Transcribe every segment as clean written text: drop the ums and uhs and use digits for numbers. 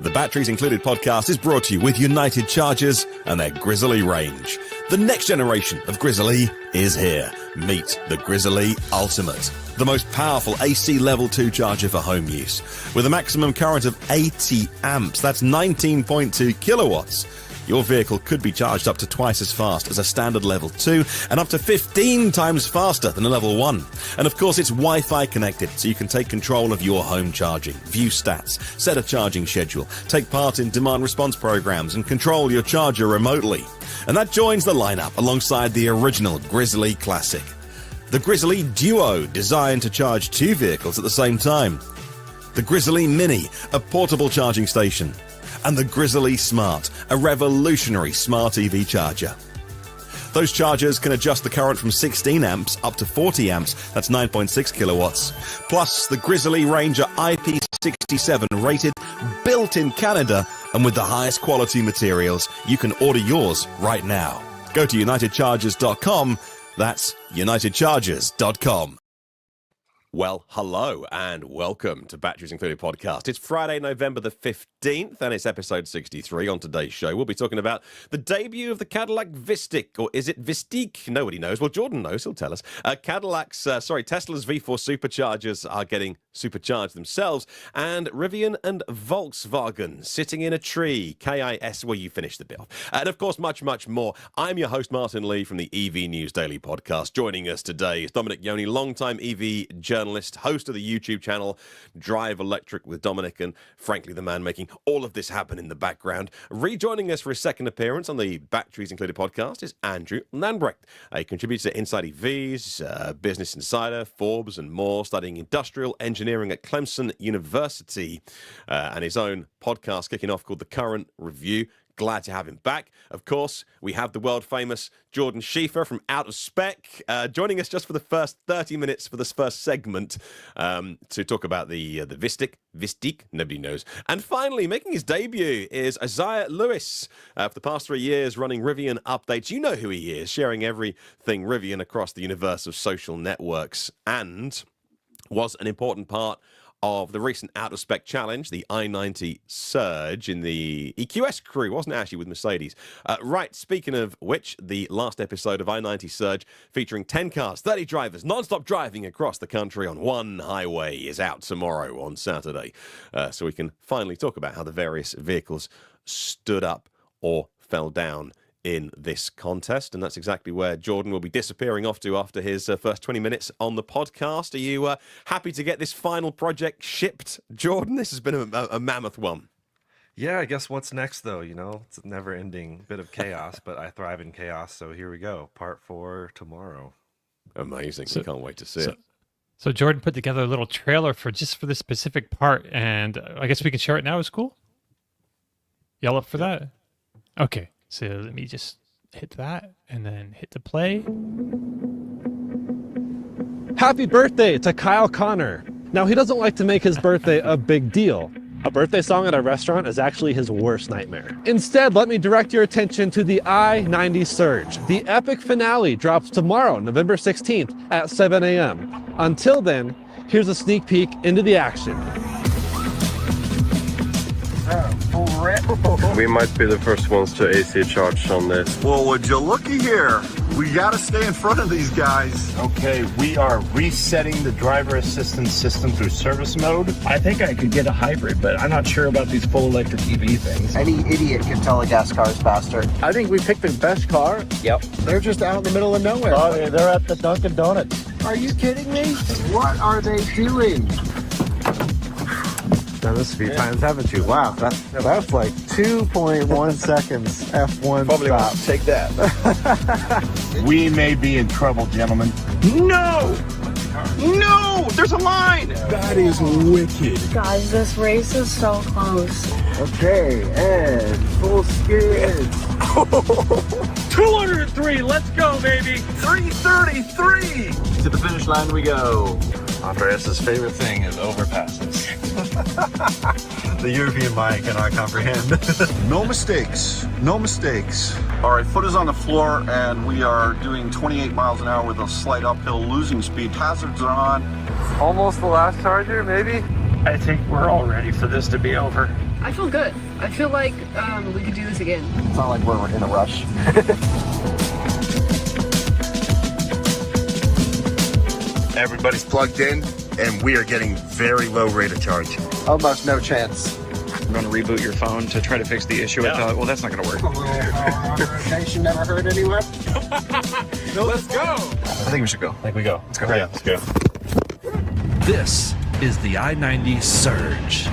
The Batteries Included podcast is brought to you with United Chargers and their Grizzly range. The next generation of Grizzly is here. Meet the Grizzly Ultimate, the most powerful AC Level 2 charger for home use. With a maximum current of 80 amps, that's 19.2 kilowatts. Your vehicle could be charged up to twice as fast as a standard Level 2 and up to 15 times faster than a Level 1. And of course, it's Wi-Fi connected, so you can take control of your home charging, view stats, set a charging schedule, take part in demand response programs, and control your charger remotely. And that joins the lineup alongside the original Grizzly Classic. The Grizzly Duo, designed to charge two vehicles at the same time. The Grizzly Mini, a portable charging station. And the Grizzly Smart, a revolutionary smart EV charger. Those chargers can adjust the current from 16 amps up to 40 amps, that's 9.6 kilowatts. Plus, the Grizzly Ranger IP67 rated, built in Canada, and with the highest quality materials. You can order yours right now. Go to unitedchargers.com, that's unitedchargers.com. Well, hello and welcome to Batteries Included podcast. It's Friday, November the 15th, and it's episode 63. On today's show, we'll be talking about the debut of the Cadillac Vistiq, or is it Vistiq? Nobody knows. Well, Jordan knows. He'll tell us. Tesla's V4 Superchargers are getting supercharged themselves, and Rivian and Volkswagen sitting in a tree. KIS, well, you finished the bill. And, of course, much, much more. I'm your host, Martin Lee, from the EV News Daily podcast. Joining us today is Dominic Yoni, longtime EV journalist, host of the YouTube channel Drive Electric with Dominic, and frankly the man making all of this happen in the background. Rejoining us for his second appearance on the Batteries Included podcast is Andrew Lambrecht, a contributor to Inside EVs, Business Insider, Forbes and more, studying industrial engineering at Clemson University, and his own podcast kicking off called The Current Review. Glad to have him back. Of course, we have the world-famous Jordan Schieffer from Out of Spec, joining us just for the first 30 minutes for this first segment to talk about the Vistiq, nobody knows. And finally, making his debut is Isaiah Lewis. For the past 3 years, running Rivian updates. You know who he is, sharing everything Rivian across the universe of social networks, and was an important part of the recent out-of-spec challenge, the i90 Surge in the EQS crew, wasn't it, actually, with Mercedes? Right, speaking of which, the last episode of i90 Surge, featuring 10 cars, 30 drivers, non-stop driving across the country on one highway, is out tomorrow on Saturday. So we can finally talk about how the various vehicles stood up or fell down in this contest, and that's exactly where Jordan will be disappearing off to after his first 20 minutes on the podcast. Are you happy to get this final project shipped, Jordan? This has been a mammoth one. Yeah, I guess what's next, though? You know, it's a never-ending bit of chaos, but I thrive in chaos, so here we go. Part 4 tomorrow. Amazing. So, can't wait to see it. So Jordan put together a little trailer for this specific part, and I guess we can share it now. Is cool? Y'all up for that? Okay. So let me just hit that and then hit the play. Happy birthday to Kyle Connor. Now, he doesn't like to make his birthday a big deal. A birthday song at a restaurant is actually his worst nightmare. Instead, let me direct your attention to the i90 Surge. The epic finale drops tomorrow, November 16th at 7 a.m. Until then, here's a sneak peek into the action. We might be the first ones to AC charge on this. Well, would you looky here? We gotta stay in front of these guys. Okay, we are resetting the driver assistance system through service mode. I think I could get a hybrid, but I'm not sure about these full electric EV things. Any idiot can tell a gas car is faster. I think we picked the best car. Yep. They're just out in the middle of nowhere. Oh, they're at the Dunkin' Donuts. Are you kidding me? What are they doing? Done this a few times, haven't you? Wow, that's like 2.1 seconds F1 Probably stop. won't take that. We may be in trouble, gentlemen. No! No! There's a line! That is wicked. Guys, this race is so close. Okay, and full skid. 203, let's go, baby. 333! To the finish line we go. Andreas's favorite thing is overpasses. The European mind cannot comprehend. No mistakes. No mistakes. All right, foot is on the floor, and we are doing 28 miles an hour with a slight uphill, losing speed. Hazards are on. Almost the last charger, maybe? I think we're all ready for this to be over. I feel good. I feel like we could do this again. It's not like we're in a rush. Everybody's plugged in, and we are getting very low rate of charge. Almost no chance. I'm going to reboot your phone to try to fix the issue. I thought, well, that's not going to work. Rotation never heard anywhere. No, let's go. I think we should go. I think we go. Let's go. Okay. Yeah, let's go. This is the I-90 Surge.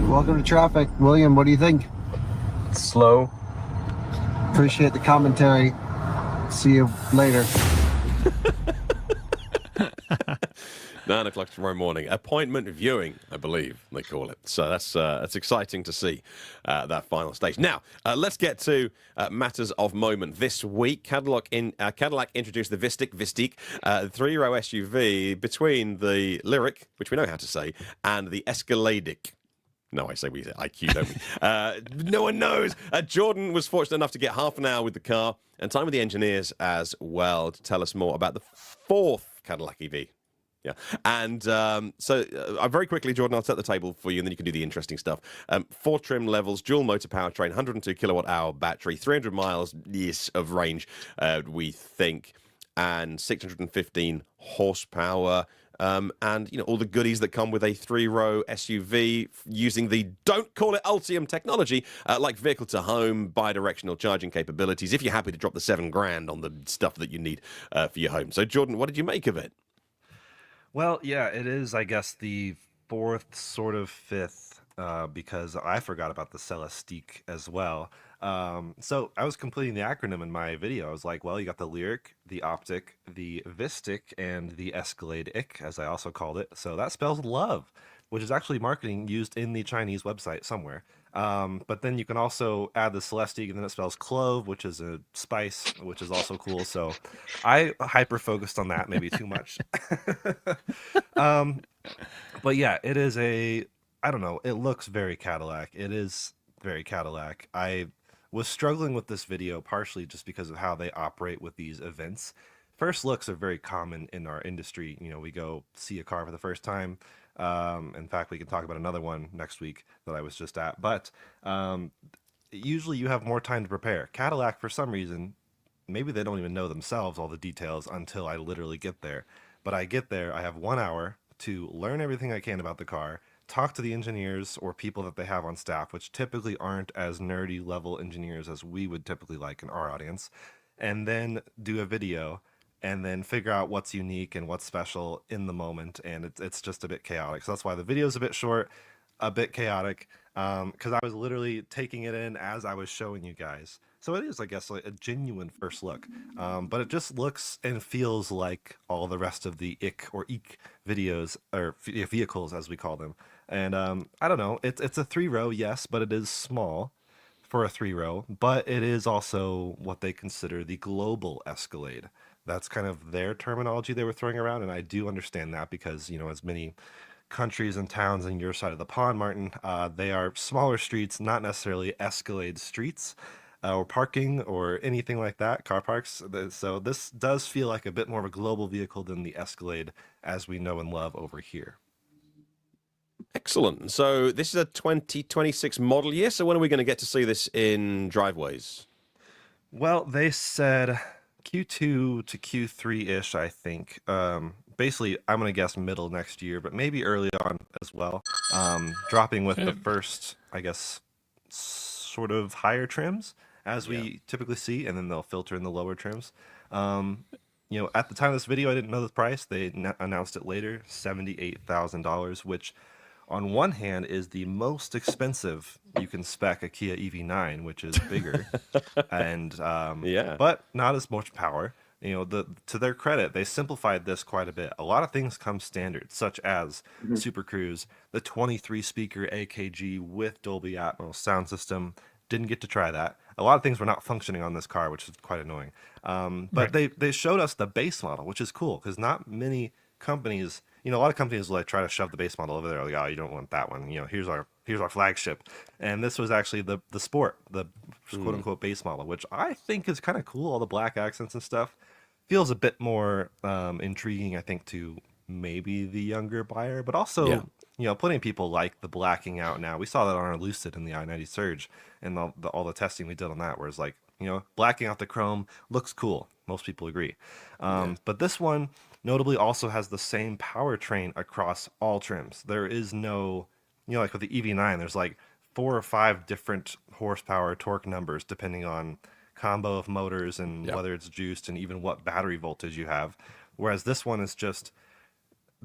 Welcome to traffic. William, what do you think? Slow. Appreciate the commentary. See you later. 9 o'clock tomorrow morning. Appointment viewing, I believe they call it. So that's exciting to see that final stage. Now, let's get to matters of moment. This week, Cadillac introduced the Vistiq, 3-row SUV between the Lyric, which we know how to say, and the Escaladic. No, I say we IQ, don't we? No one knows. Jordan was fortunate enough to get half an hour with the car and time with the engineers as well to tell us more about the 4th Cadillac EV. Yeah, and so very quickly, Jordan, I'll set the table for you, and then you can do the interesting stuff. 4 trim levels, dual motor powertrain, 102 kilowatt-hour battery, 300 miles of range, we think, and 615 horsepower. And all the goodies that come with a 3-row SUV using the don't call it Ultium technology, like vehicle to home, bi-directional charging capabilities. If you're happy to drop the $7,000 on the stuff that you need for your home. So, Jordan, what did you make of it? Well, yeah, it is, I guess, the 4th, sort of 5th, because I forgot about the Celestiq as well. So I was completing the acronym in my video. I was like, well, you got the Lyric, the Optic, the Vistiq, and the Escalade-ic, as I also called it. So that spells love, which is actually marketing used in the Chinese website somewhere. But then you can also add the Celestiq, and then it spells clove, which is a spice, which is also cool. So I hyper-focused on that, maybe too much. But yeah, it is I don't know, it looks very Cadillac. It is very Cadillac. I was struggling with this video partially just because of how they operate with these events. First looks are very common in our industry. We go see a car for the first time. In fact, we can talk about another one next week that I was just at. But usually you have more time to prepare. Cadillac, for some reason, maybe they don't even know themselves all the details until I literally get there. But I get there, I have 1 hour to learn everything I can about the car, talk to the engineers or people that they have on staff, which typically aren't as nerdy level engineers as we would typically like in our audience, and then do a video and then figure out what's unique and what's special in the moment. And it's just a bit chaotic. So that's why the video is a bit short, a bit chaotic, because I was literally taking it in as I was showing you guys. So it is, I guess, like a genuine first look, but it just looks and feels like all the rest of the IC or EEC videos, or vehicles as we call them. And I don't know, it's a 3-row, yes, but it is small for a 3-row, but it is also what they consider the global Escalade. That's kind of their terminology they were throwing around, and I do understand that because, as many countries and towns on your side of the pond, Martin, they are smaller streets, not necessarily Escalade streets, or parking or anything like that, car parks. So this does feel like a bit more of a global vehicle than the Escalade as we know and love over here. Excellent. So this is a 2026 model year. So when are we going to get to see this in driveways? Well, they said Q2 to Q3-ish, I think. Basically, I'm going to guess middle next year, but maybe early on as well. Dropping with the first, I guess, sort of higher trims as we typically see, and then they'll filter in the lower trims. At the time of this video, I didn't know the price. They announced it later, $78,000, which on one hand is the most expensive you can spec a Kia EV9, which is bigger, and but not as much power. To their credit, they simplified this quite a bit. A lot of things come standard, such as Super Cruise, the 23-speaker AKG with Dolby Atmos sound system. Didn't get to try that. A lot of things were not functioning on this car, which is quite annoying. But they showed us the base model, which is cool, because not many companies, a lot of companies will try to shove the base model over there, like, oh, you don't want that one. Here's our flagship. And this was actually the Sport, the quote unquote base model, which I think is kind of cool. All the black accents and stuff feels a bit more intriguing, I think, to maybe the younger buyer, but also, Yeah. you know, plenty of people like the blacking out now. We saw that on our Lucid in the i90 Surge and all the testing we did on that, where it's like, you know, blacking out the chrome looks cool. Most people agree. But this one notably also has the same powertrain across all trims. There is no, you know, like with the EV9, there's like 4 or 5 different horsepower torque numbers depending on combo of motors and whether it's juiced and even what battery voltage you have. Whereas this one is just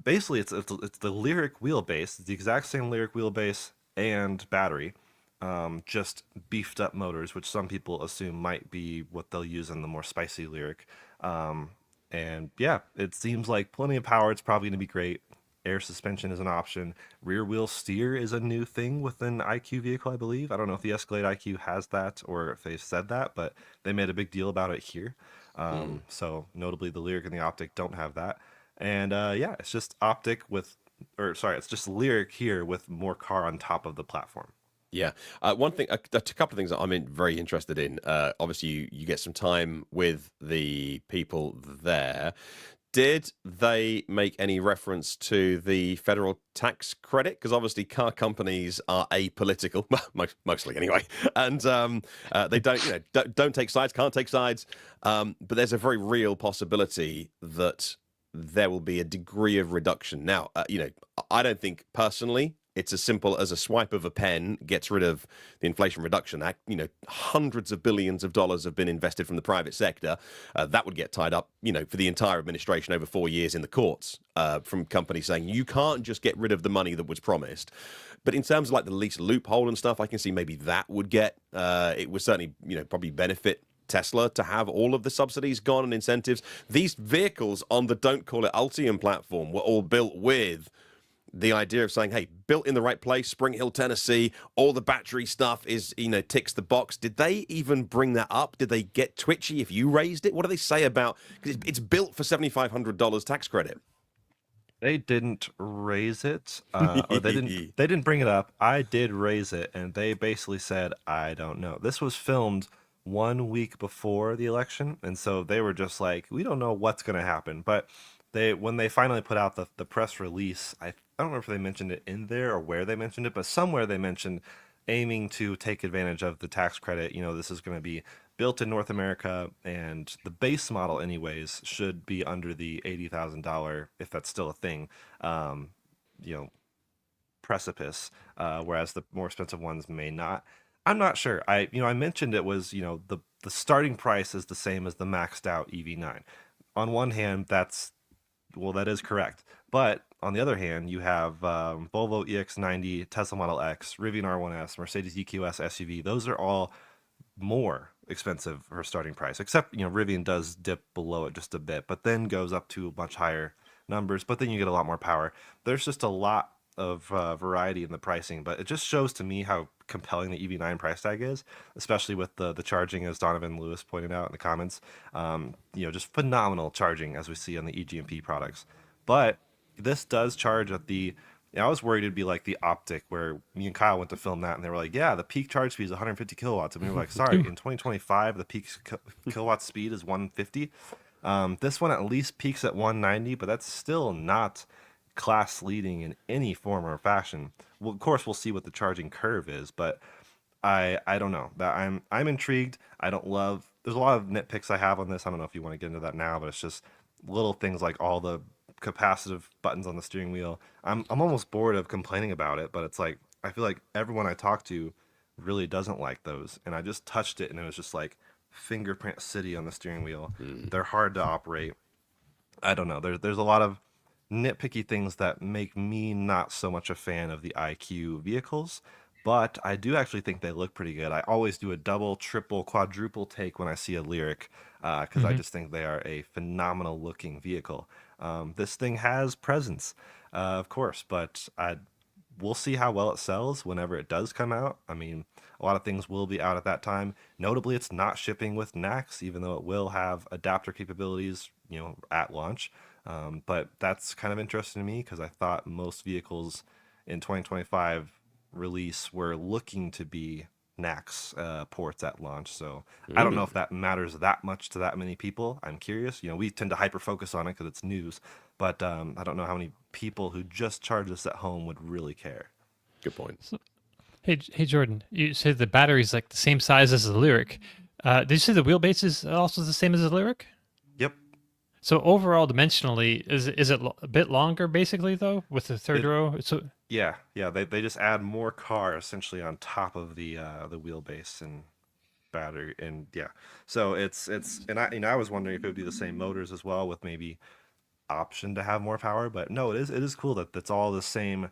basically it's the Lyric wheelbase, it's the exact same Lyric wheelbase and battery, just beefed up motors, which some people assume might be what they'll use in the more spicy Lyric. And yeah, it seems like plenty of power. It's probably going to be great. Air suspension is an option. Rear wheel steer is a new thing within IQ vehicle, I believe. I don't know if the Escalade IQ has that or if they've said that, but they made a big deal about it here. So notably the Lyric and the Optic don't have that. And yeah, it's just Optic it's just Lyric here with more car on top of the platform. Yeah. One thing, a couple of things that I'm very interested in. Obviously, you get some time with the people there. Did they make any reference to the federal tax credit? Because obviously car companies are apolitical, mostly anyway, and they don't take sides, can't take sides. But there's a very real possibility that there will be a degree of reduction. Now, I don't think personally it's as simple as a swipe of a pen gets rid of the Inflation Reduction Act. Hundreds of billions of dollars have been invested from the private sector. That would get tied up, for the entire administration over 4 years in the courts from companies saying you can't just get rid of the money that was promised. But in terms of like the lease loophole and stuff, I can see maybe that would get, it would certainly, probably benefit Tesla to have all of the subsidies gone and incentives. These vehicles on the Don't Call It Ultium platform were all built with the idea of saying, hey, built in the right place, Spring Hill, Tennessee, all the battery stuff is, ticks the box. Did they even bring that up? Did they get twitchy if you raised it? What do they say about, because it's built for $7,500 tax credit? They didn't raise it, or they didn't bring it up. I did raise it, and they basically said, I don't know. This was filmed 1 week before the election, and so they were just like, we don't know what's going to happen. But when they finally put out the press release, I don't remember if they mentioned it in there or where they mentioned it, but somewhere they mentioned aiming to take advantage of the tax credit. This is going to be built in North America, and the base model anyways should be under the $80,000, if that's still a thing, precipice, whereas the more expensive ones may not. I'm not sure. I mentioned it was, the starting price is the same as the maxed out EV9. On one hand, that is correct. But on the other hand, you have Volvo EX90, Tesla Model X, Rivian R1S, Mercedes EQS SUV. Those are all more expensive for starting price, except, Rivian does dip below it just a bit, but then goes up to much higher numbers, but then you get a lot more power. There's just a lot of variety in the pricing, but it just shows to me how compelling the EV9 price tag is, especially with the charging, as Donovan Lewis pointed out in the comments. Just phenomenal charging as we see on the EGMP products. But this does charge at I was worried it'd be like the Optic, where me and Kyle went to film that, and they were like, yeah, the peak charge speed is 150 kilowatts. And we were like, sorry, in 2025, the peak kilowatt speed is 150. This one at least peaks at 190, but that's still not class leading in any form or fashion. Well, of course, we'll see what the charging curve is, but I don't know. That I'm intrigued. There's a lot of nitpicks I have on this. I don't know if you want to get into that now, but it's just little things like all the capacitive buttons on the steering wheel. I'm almost bored of complaining about it, but it's like I feel like everyone I talk to really doesn't like those, and I just touched it and it was just like fingerprint city on the steering wheel. They're hard to operate. I don't know. There's a lot of nitpicky things that make me not so much a fan of the IQ vehicles, but I do actually think they look pretty good. I always do a double, triple, quadruple take when I see a Lyric, because I just think they are a phenomenal looking vehicle. This thing has presence, of course, but we'll see how well it sells whenever it does come out. I mean, a lot of things will be out at that time. Notably, it's not shipping with NACS, even though it will have adapter capabilities, at launch. But that's kind of interesting to me, because I thought most vehicles in 2025 release were looking to be NACS ports at launch. So I don't know if that matters that much to that many people. I'm curious. We tend to hyper focus on it because it's news, but I don't know how many people who just charge this at home would really care. Good point. Hey Jordan, you said the battery's like the same size as the Lyriq. Did you say the wheelbase is also the same as the Lyriq? Yep. So overall, dimensionally, is it a bit longer, basically, though, with the third row? So yeah, they just add more car essentially on top of the wheelbase and battery, and yeah. So it's and I was wondering if it would be the same motors as well, with maybe option to have more power, but no, it is cool that that's all the same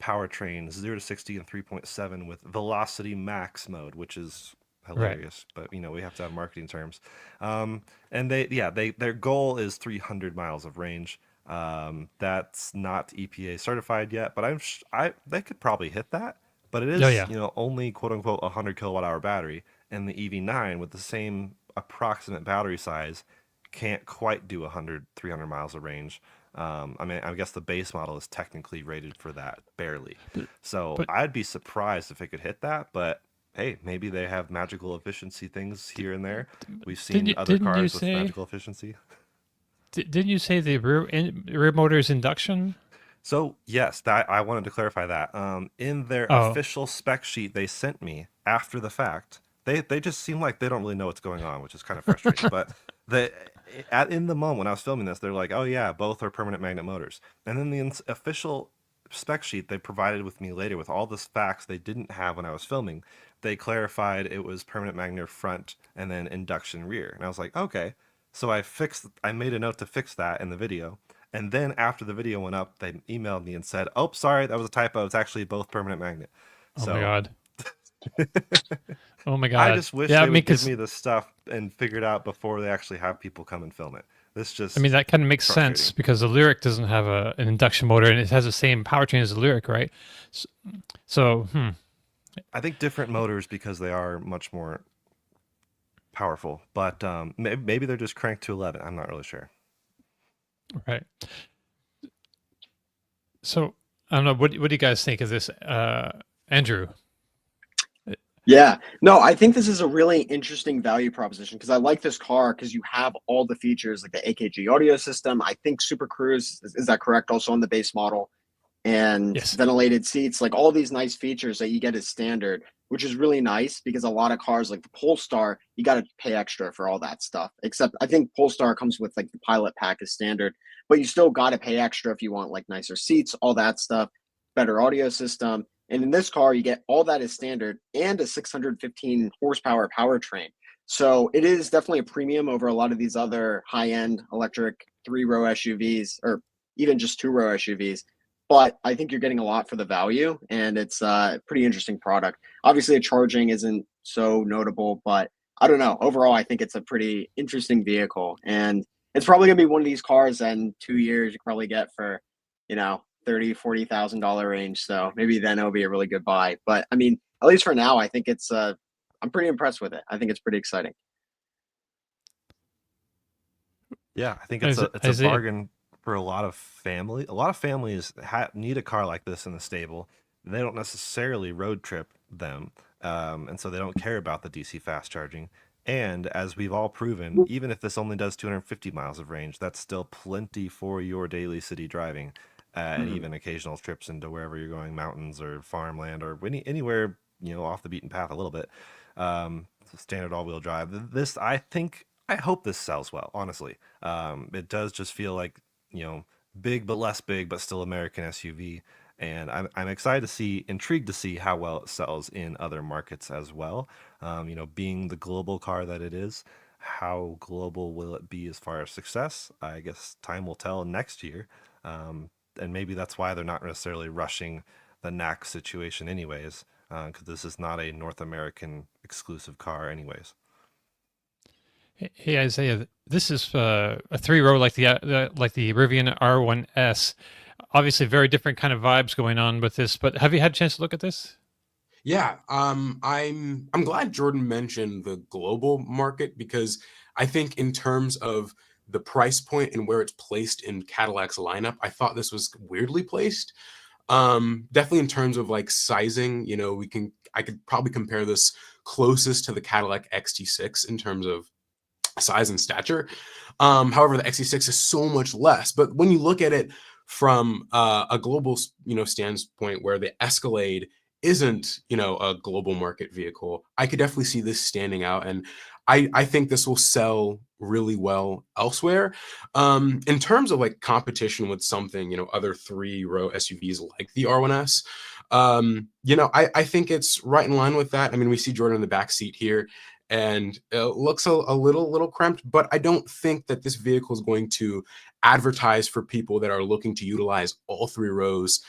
powertrain, 0 to 60 and 3.7 with velocity max mode, which is hilarious. But we have to have marketing terms. And their goal is 300 miles of range. That's not EPA certified yet, but they could probably hit that. But it is only quote unquote 100 kilowatt hour battery, and the EV9 with the same approximate battery size can't quite do 300 miles of range. I guess the base model is technically rated for that, barely. So I'd be surprised if it could hit that, but hey, maybe they have magical efficiency things here and there. We've seen other cars with magical efficiency. Didn't you say the rear motor is induction? So yes, I wanted to clarify that. In their official spec sheet they sent me after the fact, they just seem like they don't really know what's going on, which is kind of frustrating. But in the moment when I was filming this, they're like, oh yeah, both are permanent magnet motors. And then the official spec sheet they provided with me later with all the facts they didn't have when I was filming, they clarified it was permanent magnet front and then induction rear. And I was like, okay. So I made a note to fix that in the video. And then after the video went up, they emailed me and said, oh, sorry, that was a typo. It's actually both permanent magnet. Oh my God. Oh my God. I just wish they would give me the stuff and figure it out before they actually have people come and film it. That kind of makes sense because the Lyriq doesn't have an induction motor and it has the same powertrain as the Lyriq, right? So I think different motors because they are much more powerful, but maybe they're just cranked to 11. I'm not really sure. Right. So I don't know. What do you guys think of this, Andrew? Yeah, no, I think this is a really interesting value proposition because I like this car because you have all the features like the AKG audio system. I think Super Cruise, is that correct? Also on the base model, and ventilated seats, like all these nice features that you get as standard, which is really nice because a lot of cars like the Polestar, you got to pay extra for all that stuff. Except I think Polestar comes with like the Pilot pack as standard, but you still got to pay extra if you want like nicer seats, all that stuff, better audio system. And in this car, you get all that as standard and a 615 horsepower powertrain. So it is definitely a premium over a lot of these other high-end electric 3-row SUVs or even just 2-row SUVs. But I think you're getting a lot for the value, and it's a pretty interesting product. Obviously, the charging isn't so notable, but I don't know. Overall, I think it's a pretty interesting vehicle. And it's probably going to be one of these cars that in 2 years you can probably get for, $30,000-$40,000 range. So maybe then it'll be a really good buy. But I mean, at least for now, I think it's I'm pretty impressed with it. I think it's pretty exciting. Yeah, I think it's a bargain for a lot of family. A lot of families need a car like this in the stable. They don't necessarily road trip them, and so they don't care about the DC fast charging. And as we've all proven, even if this only does 250 miles of range, that's still plenty for your daily city driving. And even occasional trips into wherever you're going, mountains or farmland or anywhere, off the beaten path a little bit. Standard all-wheel drive. I hope this sells well, honestly. It does just feel like, big but less big, but still American SUV. And I'm excited intrigued to see how well it sells in other markets as well. Being the global car that it is, how global will it be as far as success? I guess time will tell next year. And maybe that's why they're not necessarily rushing the NAC situation anyways, because this is not a North American exclusive car anyways. Hey Isaiah, this is a 3-row like the Rivian R1S. Obviously, very different kind of vibes going on with this. But have you had a chance to look at this? Yeah, I'm glad Jordan mentioned the global market because I think in terms of the price point and where it's placed in Cadillac's lineup, I thought this was weirdly placed. Definitely in terms of like sizing, I could probably compare this closest to the Cadillac XT6 in terms of size and stature. However, the XT6 is so much less. But when you look at it from a global, standpoint where the Escalade isn't, a global market vehicle, I could definitely see this standing out. And I think this will sell really well elsewhere. In terms of like competition with something, other 3-row SUVs like the R1S, I think it's right in line with that. I mean, we see Jordan in the back seat here, and it looks a little cramped, but I don't think that this vehicle is going to advertise for people that are looking to utilize all 3 rows,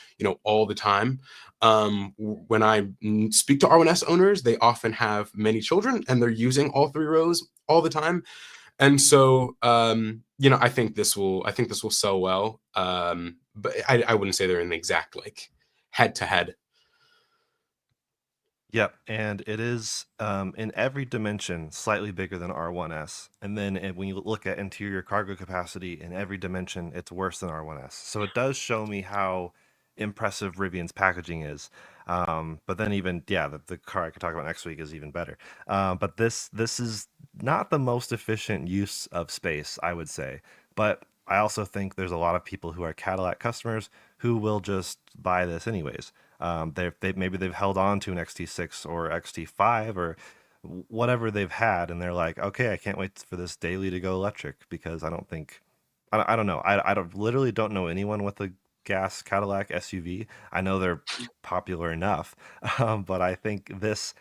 all the time. When I speak to R1S owners, they often have many children and they're using all 3 rows all the time. And so, I think this will sell well. But I wouldn't say they're in the exact like head to head. Yep, and it is in every dimension slightly bigger than R1S. And then when you look at interior cargo capacity, in every dimension, it's worse than R1S. So it does show me how impressive Rivian's packaging is. But then even, the car I could talk about next week is even better. But this is not the most efficient use of space, I would say. But I also think there's a lot of people who are Cadillac customers who will just buy this anyways. Maybe they've held on to an XT6 or XT5 or whatever they've had, and they're like, okay, I can't wait for this daily to go electric, because I don't know. I literally don't know anyone with a gas Cadillac SUV. I know they're popular enough, but I think this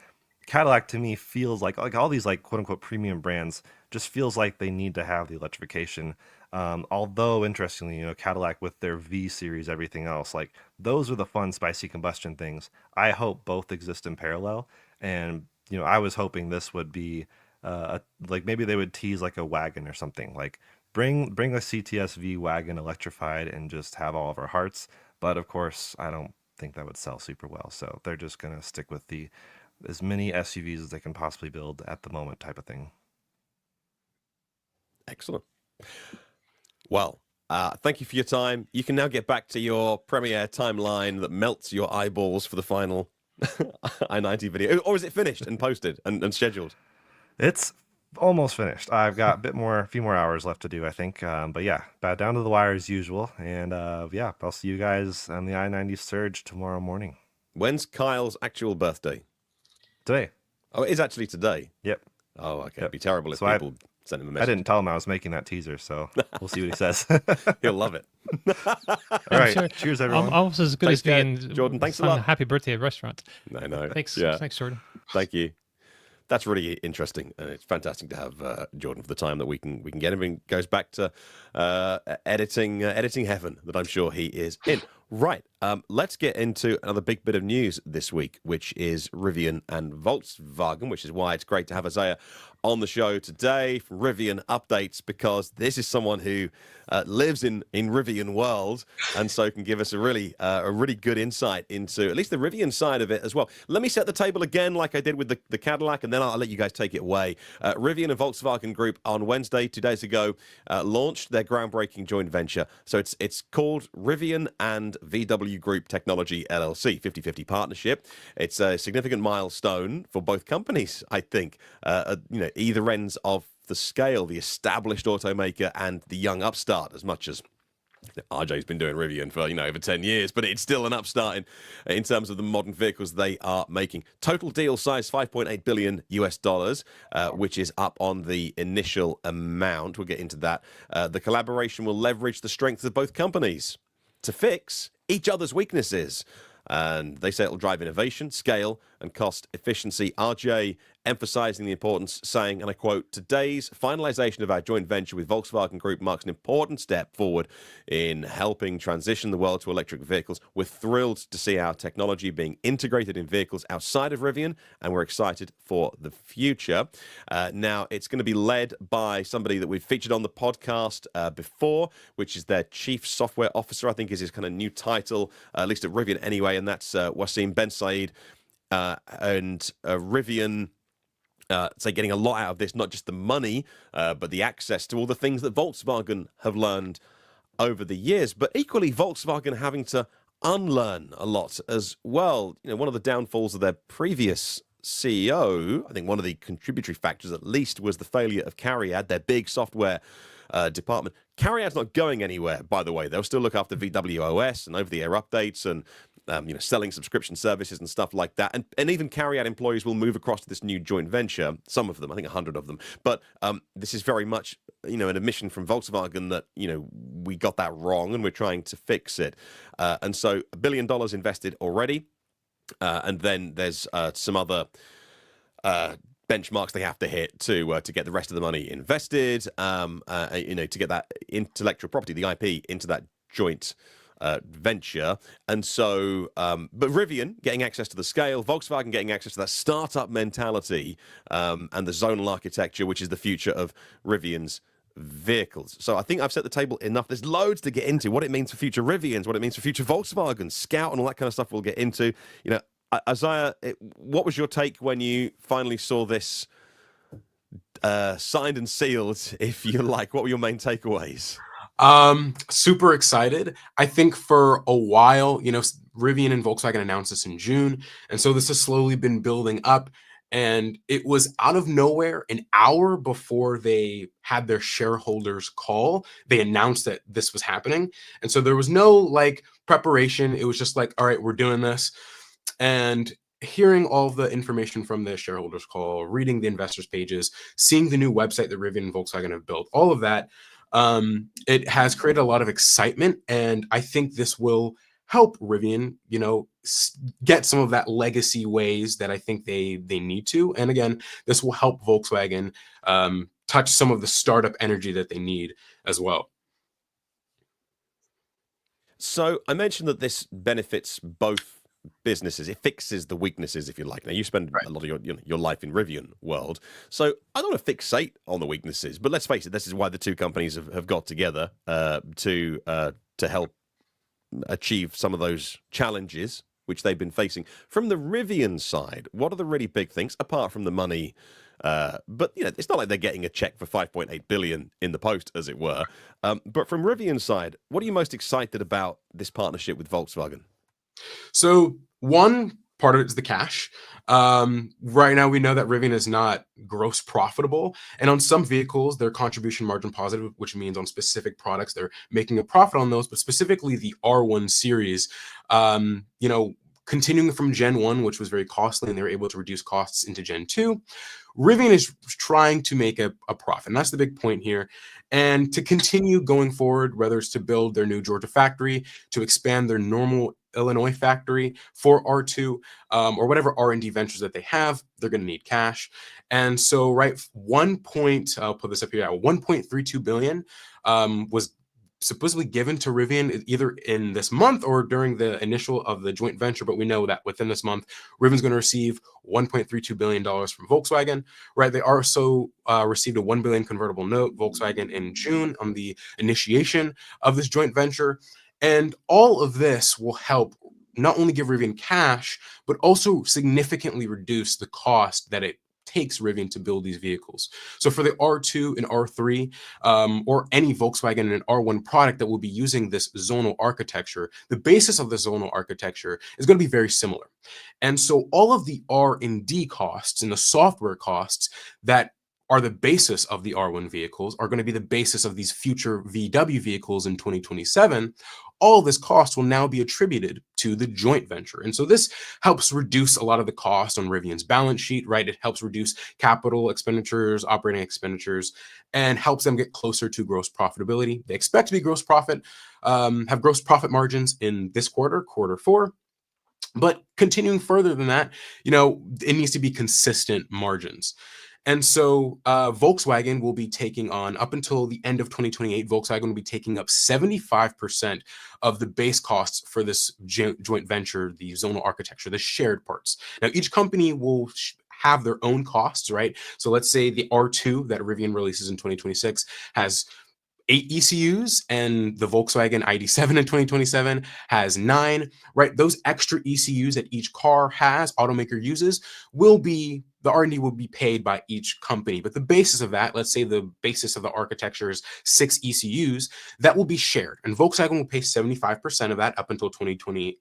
Cadillac to me feels like all these like quote unquote premium brands just feels like they need to have the electrification. Although interestingly, Cadillac with their V series, everything else, like those are the fun, spicy combustion things. I hope both exist in parallel. And, I was hoping this would be like maybe they would tease like a wagon or something, like bring a CTS V wagon electrified and just have all of our hearts. But of course, I don't think that would sell super well. So they're just going to stick with as many SUVs as they can possibly build at the moment type of thing. Excellent. Well, thank you for your time. You can now get back to your premiere timeline that melts your eyeballs for the final i90 video. Or is it finished and posted and scheduled? It's almost finished. I've got a few more hours left to do, I think. But yeah, down to the wire as usual. And I'll see you guys on the i90 Surge tomorrow morning. When's Kyle's actual birthday? Today. Oh, it is actually today? Yep. Oh, okay. Yep. It'd be terrible if people send him a message. I didn't tell him I was making that teaser, so we'll see what he says. He'll love it. All right. Sure. Cheers, everyone. Almost as good as being Jordan. Thanks a lot. Happy birthday at restaurant. I know. Thanks. Yeah. Thanks, Jordan. Thank you. That's really interesting, and it's fantastic to have Jordan for the time that we can get him. And goes back to editing heaven that I'm sure he is in. Right. Let's get into another big bit of news this week, which is Rivian and Volkswagen, which is why it's great to have Isaiah on the show today from Rivian Updates, because this is someone who lives in Rivian world, and so can give us a really good insight into at least the Rivian side of it as well. Let me set the table again like I did with the Cadillac, and then I'll let you guys take it away. Rivian and Volkswagen Group on Wednesday, 2 days ago, launched their groundbreaking joint venture. So it's called Rivian and VW Group Technology LLC, 50-50 partnership. It's a significant milestone for both companies, I think. Either ends of the scale, the established automaker and the young upstart, as much as RJ's been doing Rivian for over 10 years, but it's still an upstart in terms of the modern vehicles they are making. Total deal size $5.8 billion US, which is up on the initial amount. We'll get into that. The collaboration will leverage the strengths of both companies to fix each other's weaknesses. And they say it'll drive innovation, scale, and cost efficiency. RJ emphasizing the importance, saying, and I quote, "Today's finalization of our joint venture with Volkswagen Group marks an important step forward in helping transition the world to electric vehicles. We're thrilled to see our technology being integrated in vehicles outside of Rivian, and we're excited for the future." Now, it's going to be led by somebody that we've featured on the podcast before, which is their Chief Software Officer, I think is his kind of new title, at least at Rivian anyway, and that's Wasim Ben Said. And Rivian getting a lot out of this, not just the money, but the access to all the things that Volkswagen have learned over the years, but equally Volkswagen having to unlearn a lot as well. One of the downfalls of their previous CEO, I think one of the contributory factors at least was the failure of Cariad, their big software department. Cariad's not going anywhere, by the way. They'll still look after VWOS and over-the-air updates and selling subscription services and stuff like that. And even Cariad employees will move across to this new joint venture. Some of them, I think 100 of them. But this is very much, an admission from Volkswagen that, we got that wrong and we're trying to fix it. And so $1 billion invested already. And then there's some other benchmarks they have to hit to get the rest of the money invested, to get that intellectual property, the IP, into that joint venture. And so, but Rivian getting access to the scale, Volkswagen getting access to that startup mentality, and the zonal architecture, which is the future of Rivian's vehicles. So I think I've set the table enough. There's loads to get into. What it means for future Rivians, what it means for future Volkswagen, Scout, and all that kind of stuff we'll get into. Isaiah, what was your take when you finally saw this signed and sealed, if you like? What were your main takeaways? Super excited. I think for a while, Rivian and Volkswagen announced this in June. And so this has slowly been building up. And it was out of nowhere, an hour before they had their shareholders call, they announced that this was happening. And so there was no preparation. It was just all right, we're doing this. And hearing all the information from the shareholders call, reading the investors pages, seeing the new website that Rivian and Volkswagen have built, all of that, it has created a lot of excitement. And I think this will help Rivian, get some of that legacy ways that I think they need to. And again, this will help Volkswagen touch some of the startup energy that they need as well. So I mentioned that this benefits both businesses. It fixes the weaknesses, if you like. Now, you spend a lot of your life in Rivian world, so I don't want to fixate on the weaknesses. But let's face it, this is why the two companies have got together to help achieve some of those challenges which they've been facing. From the Rivian side, what are the really big things apart from the money? But it's not like they're getting a check for 5.8 billion in the post, as it were. But from Rivian's side, what are you most excited about this partnership with Volkswagen? So one part of it is the cash. Right now, we know that Rivian is not gross profitable. And on some vehicles, they're contribution margin positive, which means on specific products, they're making a profit on those. But specifically the R1 series, continuing from Gen 1, which was very costly, and they were able to reduce costs into Gen 2, Rivian is trying to make a profit. And that's the big point here. And to continue going forward, whether it's to build their new Georgia factory, to expand their normal Illinois factory for R2, or whatever R&D ventures that they have, they're going to need cash. And so, I'll put this up here, 1.32 billion was supposedly given to Rivian either in this month or during the initial of the joint venture. But we know that within this month, Rivian's going to receive $1.32 billion from Volkswagen, right? They also received a $1 billion convertible note, Volkswagen, in June on the initiation of this joint venture. And all of this will help not only give Rivian cash, but also significantly reduce the cost that it takes Rivian to build these vehicles. So for the R2 and R3, or any Volkswagen and R1 product that will be using this zonal architecture, the basis of the zonal architecture is going to be very similar. And so all of the R&D costs and the software costs that are the basis of the R1 vehicles are going to be the basis of these future VW vehicles in 2027. All this cost will now be attributed to the joint venture. And so this helps reduce a lot of the cost on Rivian's balance sheet, right? It helps reduce capital expenditures, operating expenditures, and helps them get closer to gross profitability. They expect to be gross profit, have gross profit margins in this quarter, quarter 4. But continuing further than that, it needs to be consistent margins. And so Volkswagen will be taking on, up until the end of 2028, Volkswagen will be taking up 75% of the base costs for this joint venture, the zonal architecture, the shared parts. Now, each company will have their own costs, right? So let's say the R2 that Rivian releases in 2026 has 8 ECUs, and the Volkswagen ID7 in 2027 has 9, right? Those extra ECUs that each car has, automaker uses, will be the R&D will be paid by each company. But the basis of that, let's say the basis of the architecture is 6 ECUs, that will be shared. And Volkswagen will pay 75% of that up until 2028,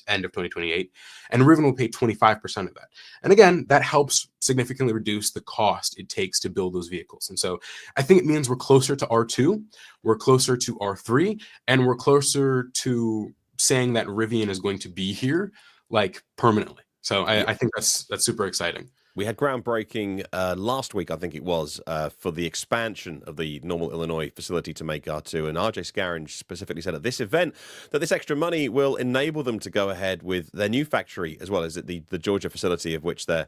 end of 2028. And Rivian will pay 25% of that. And again, that helps significantly reduce the cost it takes to build those vehicles. And so I think it means we're closer to R2, we're closer to R3, and we're closer to saying that Rivian is going to be here like permanently. So I think that's super exciting. We had groundbreaking last week, I think it was, for the expansion of the Normal, Illinois facility to make R2. And RJ Scaringe specifically said at this event that this extra money will enable them to go ahead with their new factory, as well as the Georgia facility, of which there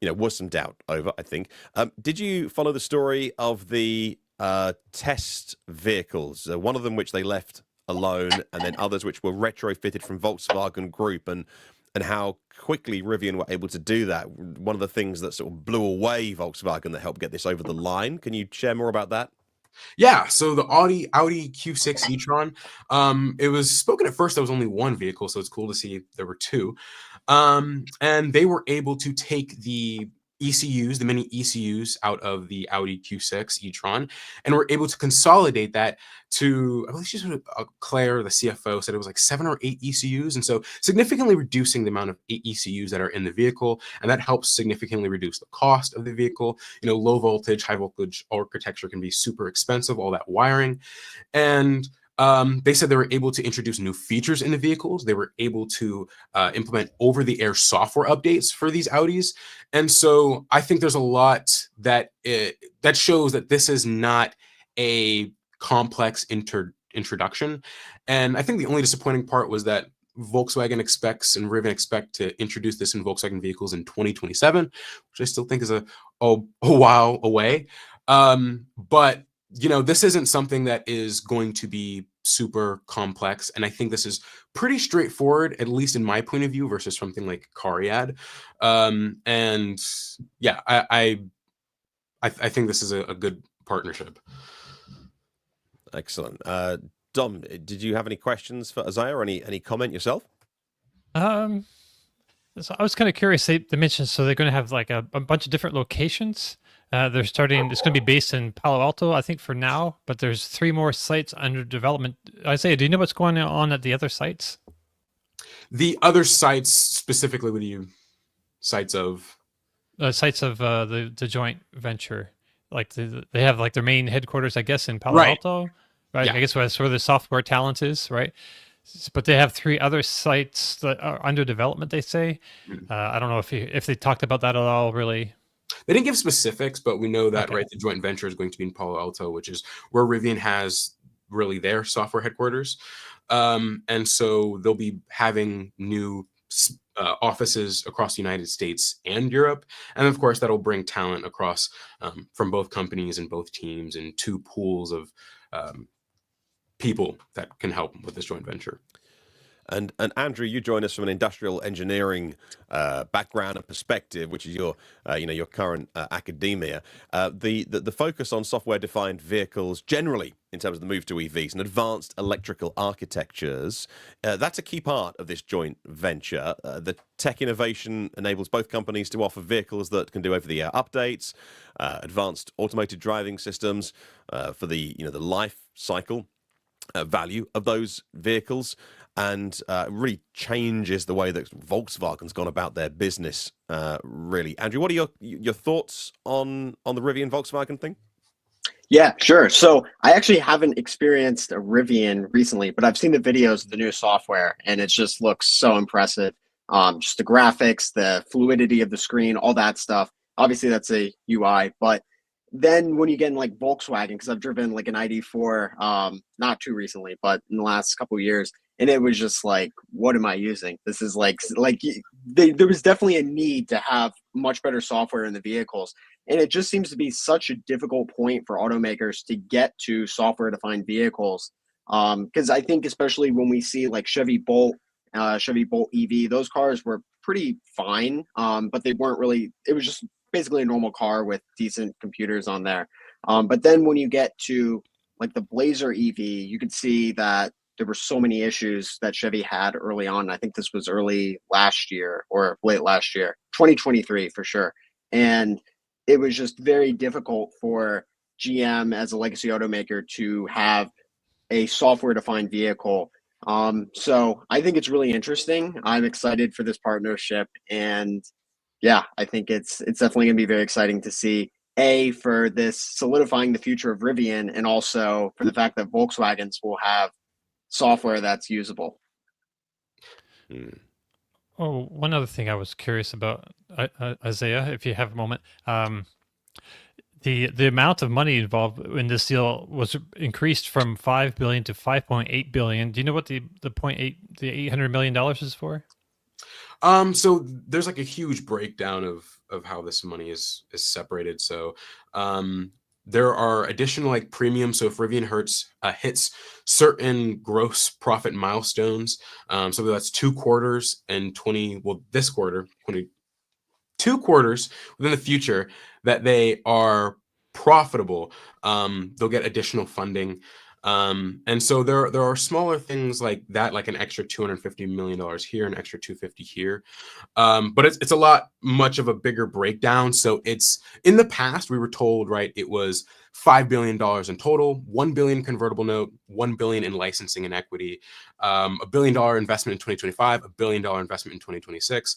was some doubt over, I think. Did you follow the story of the test vehicles? One of them which they left alone, and then others which were retrofitted from Volkswagen Group, and how quickly Rivian were able to do that. One of the things that sort of blew away Volkswagen that helped get this over the line. Can you share more about that? Yeah, so the Audi Q6 e-tron, it was spoken at first there was only one vehicle, so it's cool to see there were two. And they were able to take the ECUs, the mini ECUs out of the Audi Q6 e-tron, and were able to consolidate that to, I believe she's Claire, the CFO, said it was like 7 or 8 ECUs, and so significantly reducing the amount of ECUs that are in the vehicle, and that helps significantly reduce the cost of the vehicle. Low voltage, high voltage architecture can be super expensive, all that wiring, and they said they were able to introduce new features in the vehicles. They were able to implement over-the-air software updates for these Audis. And so I think there's a lot that shows that this is not a complex introduction. And I think the only disappointing part was that Volkswagen expects and Rivian expect to introduce this in Volkswagen vehicles in 2027, which I still think is a while away. But this isn't something that is going to be super complex, and I think this is pretty straightforward, at least in my point of view, versus something like Cariad. And yeah, I think this is a good partnership. Excellent. Dom, did you have any questions for Isaiah, or any comment yourself? So I was kind of curious. They mentioned, so they're going to have like a bunch of different locations. They're starting, it's going to be based in Palo Alto, I think, for now, but there's 3 more sites under development. Isaiah, do you know what's going on at the other sites? The other sites, specifically, what do you, sites of? Sites of the joint venture. Like they have like their main headquarters, I guess, in Palo Alto, right? Yeah. I guess that's where the software talent is, right? But they have 3 other sites that are under development, they say. I don't know if they talked about that at all, really. They didn't give specifics, but we know that, right, the joint venture is going to be in Palo Alto, which is where Rivian has really their software headquarters. And so they'll be having new offices across the United States and Europe. And of course, that'll bring talent across from both companies and both teams, and 2 pools of people that can help with this joint venture. And Andrew, you join us from an industrial engineering background and perspective, which is your current academia. The focus on software-defined vehicles generally, in terms of the move to EVs and advanced electrical architectures, that's a key part of this joint venture. The tech innovation enables both companies to offer vehicles that can do over-the-air updates, advanced automated driving systems for the life cycle value of those vehicles. And really changes the way that Volkswagen's gone about their business, really. Andrew, what are your thoughts on the Rivian Volkswagen thing? Yeah, sure. So I actually haven't experienced a Rivian recently, but I've seen the videos of the new software, and it just looks so impressive. Just the graphics, the fluidity of the screen, all that stuff. Obviously, that's a UI, but then when you get in like Volkswagen, because I've driven like an ID4, not too recently, but in the last couple of years, and it was just like, what am I using? This is like there was definitely a need to have much better software in the vehicles. And it just seems to be such a difficult point for automakers to get to software-defined vehicles. Because I think especially when we see like Chevy Bolt EV, those cars were pretty fine, but they weren't really, it was just basically a normal car with decent computers on there. But then when you get to like the Blazer EV, you could see that there were so many issues that Chevy had early on. I think this was early last year or late last year, 2023 for sure. And it was just very difficult for GM as a legacy automaker to have a software-defined vehicle. So I think it's really interesting. I'm excited for this partnership, and yeah, I think it's definitely going to be very exciting to see, for this solidifying the future of Rivian, and also for the fact that Volkswagens will have software that's usable. Oh, one other thing I was curious about, Isaiah, if you have a moment. The amount of money involved in this deal was increased from $5 billion to $5.8 billion. Do you know what the $800 million is for? So there's like a huge breakdown of how this money is separated. So there are additional like premiums. So if Rivian hits certain gross profit milestones, so that's 2 quarters and 2 quarters within the future that they are profitable, they'll get additional funding. And so there are smaller things like that, like an extra $250 million here, an extra $250 here. But it's a lot much of a bigger breakdown. So it's, in the past, we were told, right, it was $5 billion in total, $1 billion convertible note, $1 billion in licensing and equity, $1 billion investment in 2025, $1 billion investment in 2026.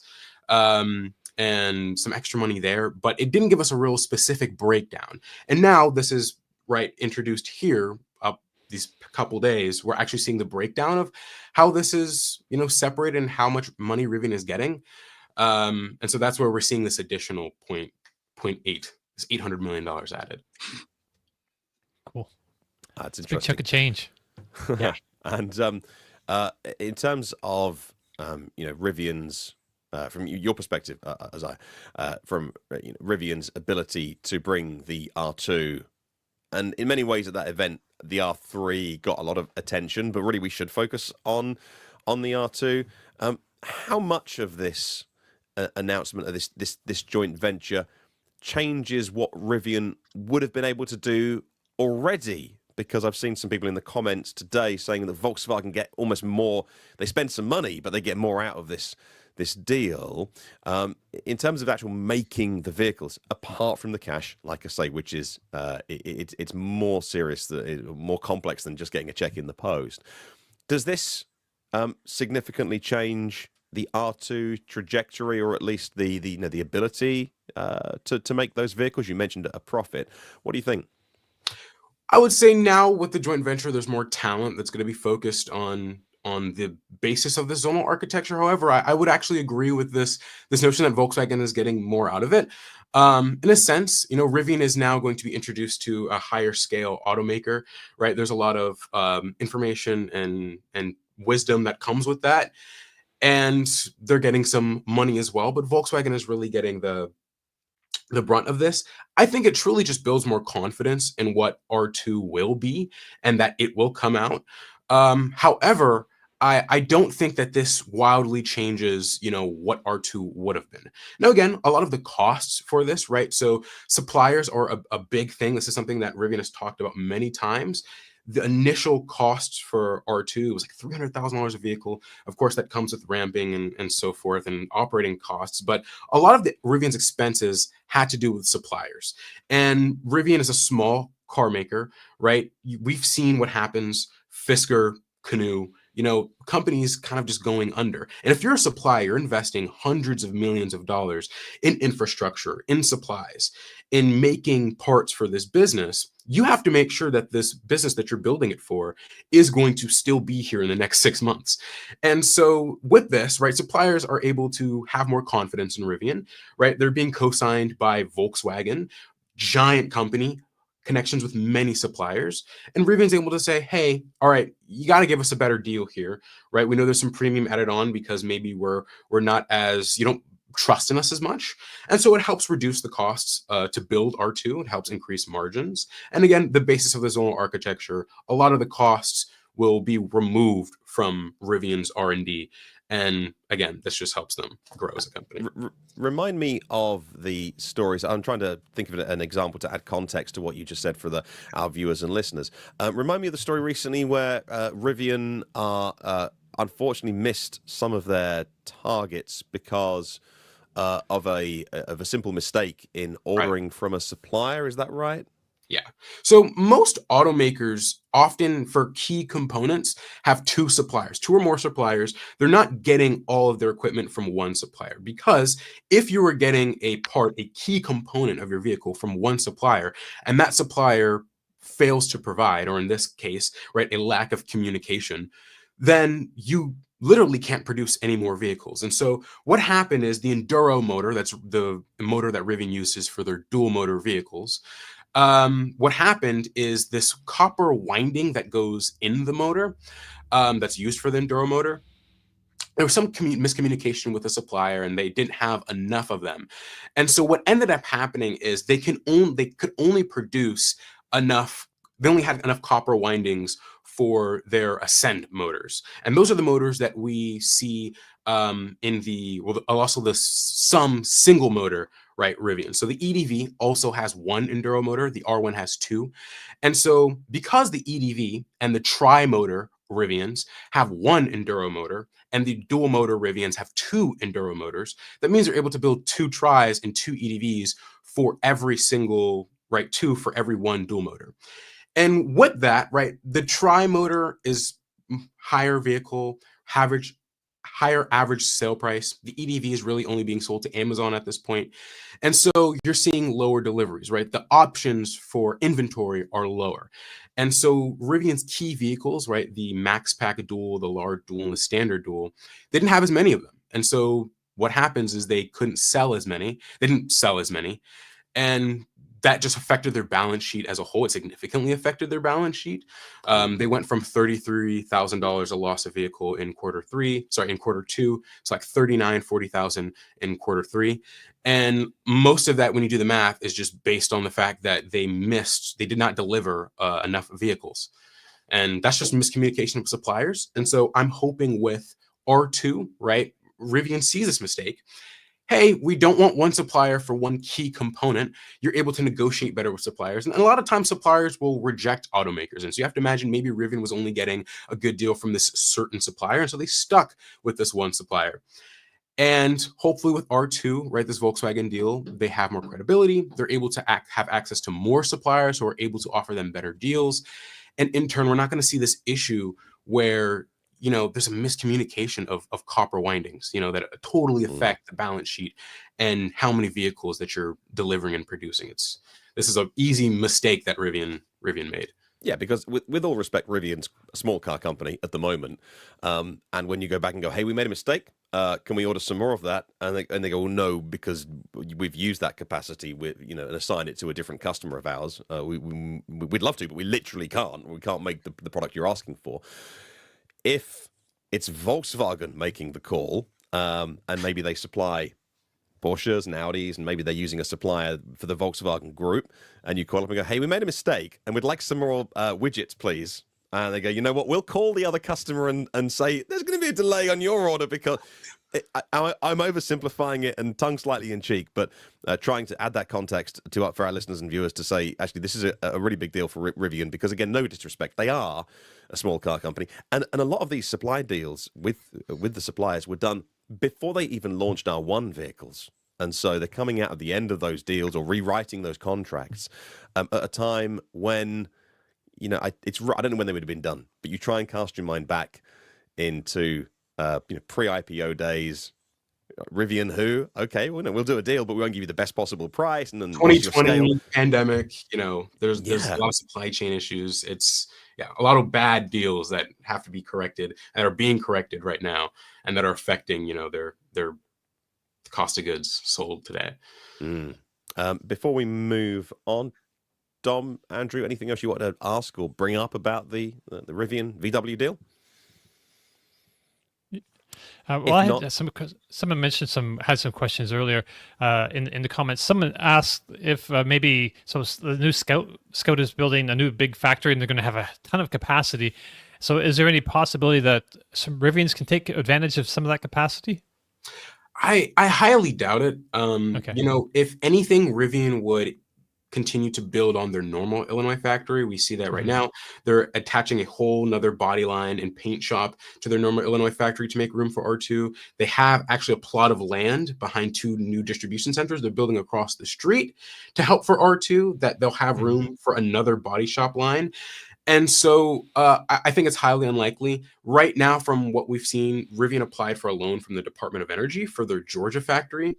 And some extra money there, but it didn't give us a real specific breakdown. And now this is introduced here up these couple days. We're actually seeing the breakdown of how this is, separated and how much money Rivian is getting. And so that's where we're seeing this additional 0.8, this $800 million added. Cool. That's interesting. Big chunk of change. Yeah. And in terms of, Rivian's, from your perspective, from Rivian's ability to bring the R2, and in many ways at that event, the R3 got a lot of attention, but really we should focus on the R2. How much of this announcement of this joint venture changes what Rivian would have been able to do already? Because I've seen some people in the comments today saying that Volkswagen get almost more. They spend some money, but they get more out of this deal. In terms of actual making the vehicles, apart from the cash, like I say, which is it's more serious, more complex than just getting a check in the post. Does this significantly change the R2 trajectory, or at least the ability to make those vehicles? You mentioned a profit. What do you think? I would say now with the joint venture, there's more talent that's going to be focused on the basis of the zonal architecture. However, I would actually agree with this notion that Volkswagen is getting more out of it. In a sense, Rivian is now going to be introduced to a higher scale automaker, right? There's a lot of information and wisdom that comes with that. And they're getting some money as well, but Volkswagen is really getting the brunt of this. I think it truly just builds more confidence in what R2 will be and that it will come out. However, I don't think that this wildly changes, what R2 would have been. Now, again, a lot of the costs for this, right? So suppliers are a big thing. This is something that Rivian has talked about many times. The initial costs for R2 was like $300,000 a vehicle. Of course, that comes with ramping and so forth and operating costs. But a lot of the Rivian's expenses had to do with suppliers. And Rivian is a small car maker, right? We've seen what happens, Fisker, Canoo, companies kind of just going under. And if you're a supplier, you're investing hundreds of millions of dollars in infrastructure, in supplies, in making parts for this business. You have to make sure that this business that you're building it for is going to still be here in the next 6 months. And so with this, right, suppliers are able to have more confidence in Rivian, right? They're being co-signed by Volkswagen, giant company, connections with many suppliers, and Rivian's able to say, hey, all right, you got to give us a better deal here, right? We know there's some premium added on because maybe we're not as, you don't trust in us as much. And so it helps reduce the costs to build R2. It helps increase margins. And again, the basis of the zonal architecture, a lot of the costs will be removed from Rivian's R&D. And again, this just helps them grow as a company. Remind me of the stories. I'm trying to think of an example to add context to what you just said for our viewers and listeners. Remind me of the story recently where Rivian unfortunately missed some of their targets because of a simple mistake in ordering from a supplier. Is that right? Yeah. So most automakers often for key components have two suppliers, two or more suppliers. They're not getting all of their equipment from one supplier, because if you were getting a key component of your vehicle from one supplier, and that supplier fails to provide, or in this case, right, a lack of communication, then you literally can't produce any more vehicles. And so what happened is the Enduro motor, that's the motor that Rivian uses for their dual motor vehicles, what happened is this copper winding that goes in the motor, that's used for the Enduro motor, there was some miscommunication with the supplier, and they didn't have enough of them. And so what ended up happening is they could only produce enough. They only had enough copper windings for their Ascend motors, and those are the motors that we see also some single motor, right, Rivian. So the EDV also has one Enduro motor, the R1 has two. And so because the EDV and the tri-motor Rivians have one Enduro motor, and the dual motor Rivians have two Enduro motors, that means they're able to build two tris and two EDVs for every single, right, two for every one dual motor. And with that, right, the tri-motor is higher average sale price. The EDV is really only being sold to Amazon at this point. And so you're seeing lower deliveries, right? The options for inventory are lower. And so Rivian's key vehicles, right, the Max Pack Dual, the Large Dual, and the Standard Dual, they didn't have as many of them. And so what happens is they couldn't sell as many. They didn't sell as many. And that just affected their balance sheet as a whole. It significantly affected their balance sheet. They went from $33,000 a loss of vehicle in quarter two. It's like $39,000-$40,000 in quarter three. And most of that, when you do the math, is just based on the fact that they did not deliver enough vehicles. And that's just miscommunication with suppliers. And so I'm hoping with R2, right, Rivian sees this mistake. Hey, we don't want one supplier for one key component. You're able to negotiate better with suppliers. And a lot of times suppliers will reject automakers. And so you have to imagine maybe Rivian was only getting a good deal from this certain supplier. And so they stuck with this one supplier. And hopefully with R2, right, this Volkswagen deal, they have more credibility. They're able to have access to more suppliers who are able to offer them better deals. And in turn, we're not going to see this issue where there's a miscommunication of copper windings, that totally affect the balance sheet and how many vehicles that you're delivering and producing. This is an easy mistake that Rivian made. Yeah, because with all respect, Rivian's a small car company at the moment. And when you go back and go, hey, we made a mistake, can we order some more of that? And they go, well, no, because we've used that capacity and assigned it to a different customer of ours. We'd love to, but we literally can't. We can't make the product you're asking for. If it's Volkswagen making the call, and maybe they supply Porsches and Audis, and maybe they're using a supplier for the Volkswagen group, and you call up and go, hey, we made a mistake, and we'd like some more widgets, please. And they go, you know what, we'll call the other customer and say, there's going to be a delay on your order because... I'm oversimplifying it and tongue slightly in cheek, but trying to add that context for our listeners and viewers to say, actually, this is a really big deal for Rivian because, again, no disrespect, they are a small car company. And a lot of these supply deals with the suppliers were done before they even launched R1 vehicles. And so they're coming out at the end of those deals or rewriting those contracts at a time when, I don't know when they would have been done, but you try and cast your mind back into... pre-IPO days, Rivian who, okay, well, no, we'll do a deal, but we won't give you the best possible price. And then 2020 pandemic, there's a lot of supply chain issues. It's a lot of bad deals that have to be corrected and are being corrected right now and that are affecting, their cost of goods sold today. Before we move on, Dom, Andrew, anything else you want to ask or bring up about the Rivian VW deal? I had someone mentioned had some questions earlier in the comments. Someone asked if maybe the new Scout is building a new big factory and they're going to have a ton of capacity. So is there any possibility that some Rivians can take advantage of some of that capacity? I highly doubt it. Okay. You know, if anything, Rivian would continue to build on their normal Illinois factory. We see that right now. They're attaching a whole nother body line and paint shop to their normal Illinois factory to make room for R2. They have actually a plot of land behind 2 new distribution centers they're building across the street to help for R2, that they'll have room for another body shop line. And so I think it's highly unlikely. Right now, from what we've seen, Rivian applied for a loan from the Department of Energy for their Georgia factory.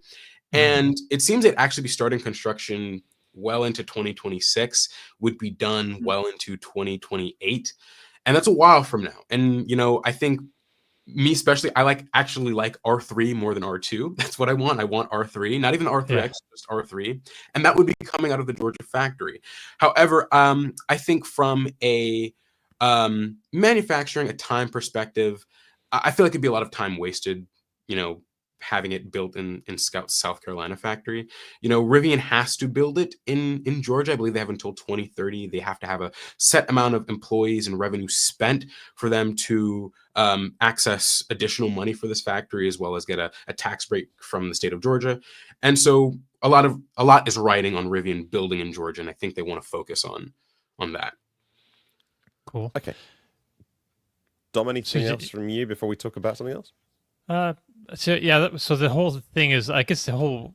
And it seems they'd actually be starting construction well into 2026, would be done well into 2028. And that's a while from now. And, you know, I think me especially, I actually like R3 more than R2. That's what I want. I want R3, not even R3X, just R3. And that would be coming out of the Georgia factory. However, I think from a manufacturing, a time perspective, I feel like it'd be a lot of time wasted, you know, having it built in Scout, South Carolina factory. You know, Rivian has to build it in Georgia. I believe they have until 2030. They have to have a set amount of employees and revenue spent for them to access additional money for this factory, as well as get a tax break from the state of Georgia. And so a lot is riding on Rivian building in Georgia, and I think they want to focus on that. Cool. Okay. Dom, anything else from you before we talk about something else? So yeah, so the whole thing is, I guess the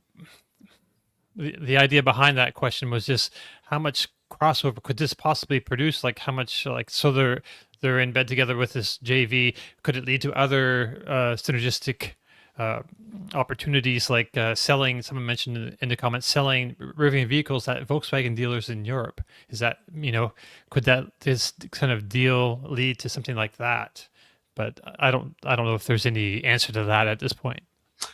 idea behind that question was just how much crossover could this possibly produce? Like how much, like, so they're in bed together with this JV. Could it lead to other synergistic opportunities, like selling? Someone mentioned in the comments, selling Rivian vehicles at Volkswagen dealers in Europe. Is that, you know, could this kind of deal lead to something like that? But I don't know if there's any answer to that at this point.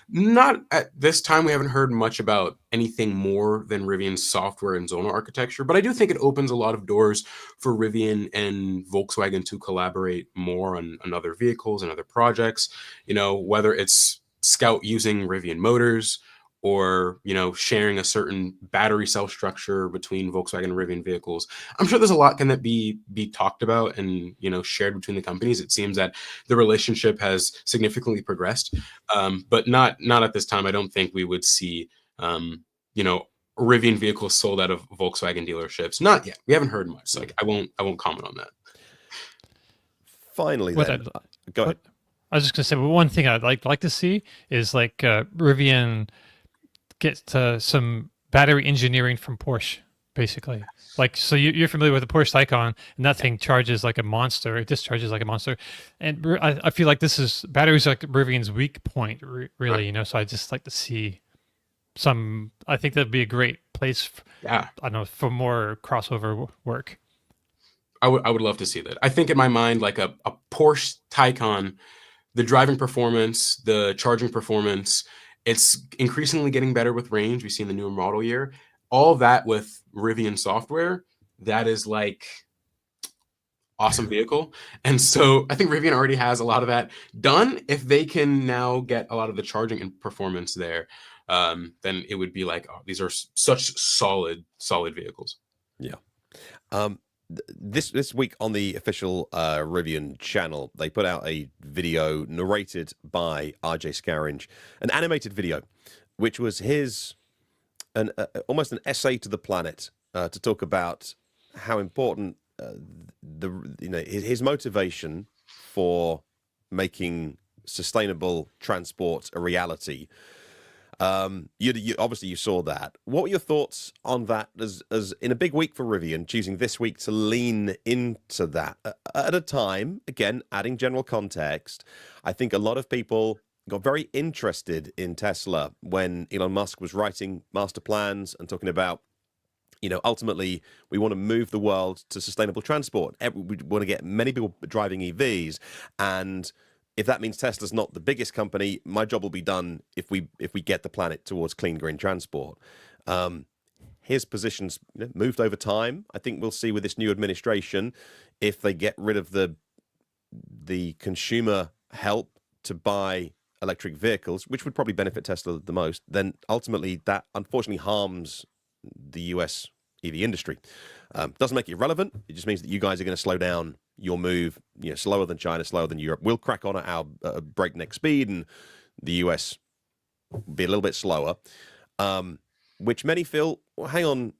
Not at this time. We haven't heard much about anything more than Rivian's software and zonal architecture, but I do think it opens a lot of doors for Rivian and Volkswagen to collaborate more on other vehicles and other projects. You know, whether it's Scout using Rivian motors, or, you know, sharing a certain battery cell structure between Volkswagen and Rivian vehicles. I'm sure there's a lot can that be talked about and, you know, shared between the companies. It seems that the relationship has significantly progressed, but not at this time. I don't think we would see, you know, Rivian vehicles sold out of Volkswagen dealerships. Not yet. We haven't heard much. So I won't comment on that. Finally, then, go ahead. I was just gonna say, well, one thing I'd like to see is like Rivian get some battery engineering from Porsche, basically. Like, so you're familiar with the Porsche Taycan, and that thing charges like a monster. It discharges like a monster. And I feel like batteries like Rivian's weak point, really, you know, so I just like to see I think that'd be a great place, I don't know, for more crossover work. I would love to see that. I think in my mind, like a Porsche Taycan, the driving performance, the charging performance, it's increasingly getting better with range. We see in the newer model year, all that with Rivian software, that is like awesome vehicle. And so I think Rivian already has a lot of that done. If they can now get a lot of the charging and performance there, then it would be like, oh, these are such solid vehicles. Yeah. This week on the official Rivian channel, they put out a video narrated by RJ Scaringe, an animated video, which was almost an essay to the planet to talk about how important his motivation for making sustainable transport a reality. You obviously you saw that. What were your thoughts on that as in a big week for Rivian, choosing this week to lean into that at a time, again, adding general context? I think a lot of people got very interested in Tesla when Elon Musk was writing master plans and talking about, you know, ultimately we want to move the world to sustainable transport. We want to get many people driving EVs, and if that means Tesla's not the biggest company, my job will be done if we get the planet towards clean green transport. His position's moved over time. I think we'll see with this new administration, if they get rid of the consumer help to buy electric vehicles, which would probably benefit Tesla the most, then ultimately that unfortunately harms the US EV industry. Doesn't make it irrelevant. It just means that you guys are going to slow down you'll move slower than China, slower than Europe. We'll crack on at our breakneck speed, and the US will be a little bit slower. Which many feel, well, hang on,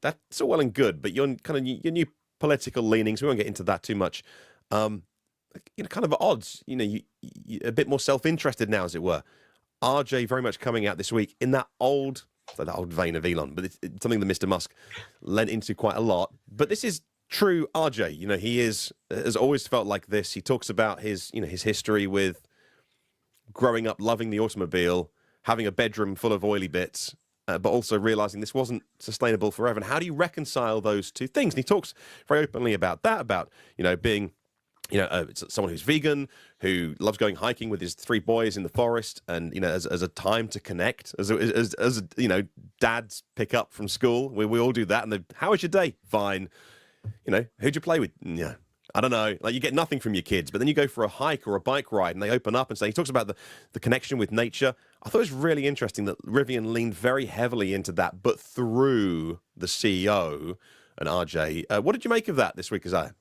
that's all well and good, but your new political leanings, we won't get into that too much. Kind of at odds. You a bit more self-interested now, as it were. RJ very much coming out this week in that old vein of Elon, but it's something that Mr. Musk lent into quite a lot. But this is true RJ. He has always felt like this. He talks about his history with growing up loving the automobile, having a bedroom full of oily bits, but also realizing this wasn't sustainable forever. And how do you reconcile those two things? And he talks very openly about that, about being someone who's vegan, who loves going hiking with his 3 boys in the forest, and as a time to connect, as dads pick up from school, we all do that. And how was your day? Fine. Who'd you play with? Yeah, I don't know. Like, you get nothing from your kids, but then you go for a hike or a bike ride, and they open up and say, he talks about the connection with nature. I thought it was really interesting that Rivian leaned very heavily into that, but through the CEO and RJ. What did you make of that this week, Isaiah?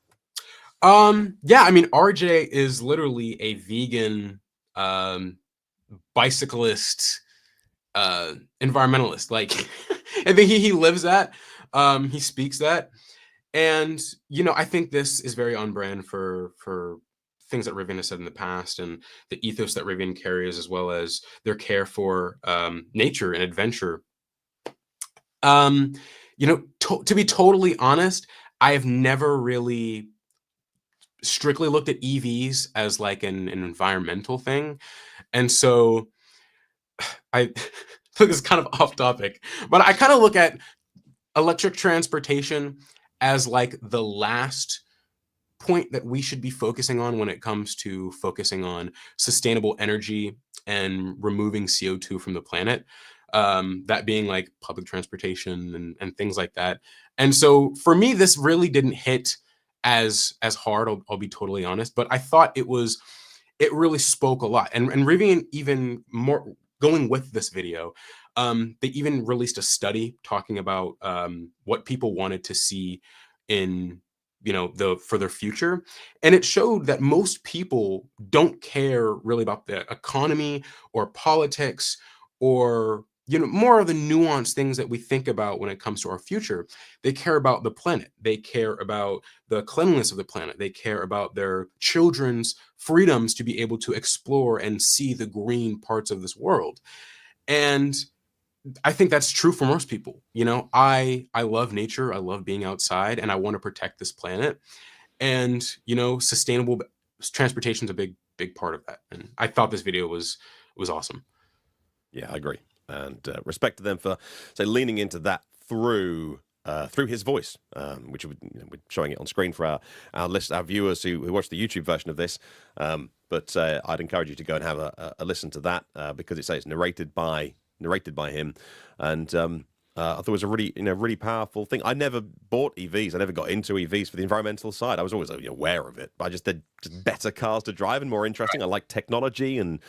Yeah, I mean, RJ is literally a vegan bicyclist environmentalist. Like, I think he lives that. He speaks that. And, I think this is very on brand for things that Rivian has said in the past, and the ethos that Rivian carries, as well as their care for nature and adventure. To be totally honest, I have never really strictly looked at EVs as like an environmental thing. And so I look, it's kind of off topic, but I kind of look at electric transportation as like the last point that we should be focusing on when it comes to focusing on sustainable energy and removing CO2 from the planet. That being like public transportation and things like that. And so for me, this really didn't hit as hard, I'll be totally honest, but I thought it really spoke a lot. And Rivian, even more going with this video, they even released a study talking about what people wanted to see in for their future, and it showed that most people don't care really about the economy or politics or more of the nuanced things that we think about when it comes to our future. They care about the planet. They care about the cleanliness of the planet. They care about their children's freedoms to be able to explore and see the green parts of this world. And I think that's true for most people. I love nature. I love being outside, and I want to protect this planet. And, sustainable transportation is a big part of that. And I thought this video was awesome. Yeah, I agree. And respect to them for leaning into that through his voice, which we're showing it on screen for our viewers who watch the YouTube version of this. But I'd encourage you to go and have a listen to that because it's narrated by him, and I thought it was a really powerful thing. I never bought EVs. I never got into EVs for the environmental side. I was always aware of it, but I just did better cars to drive and more interesting. I like technology and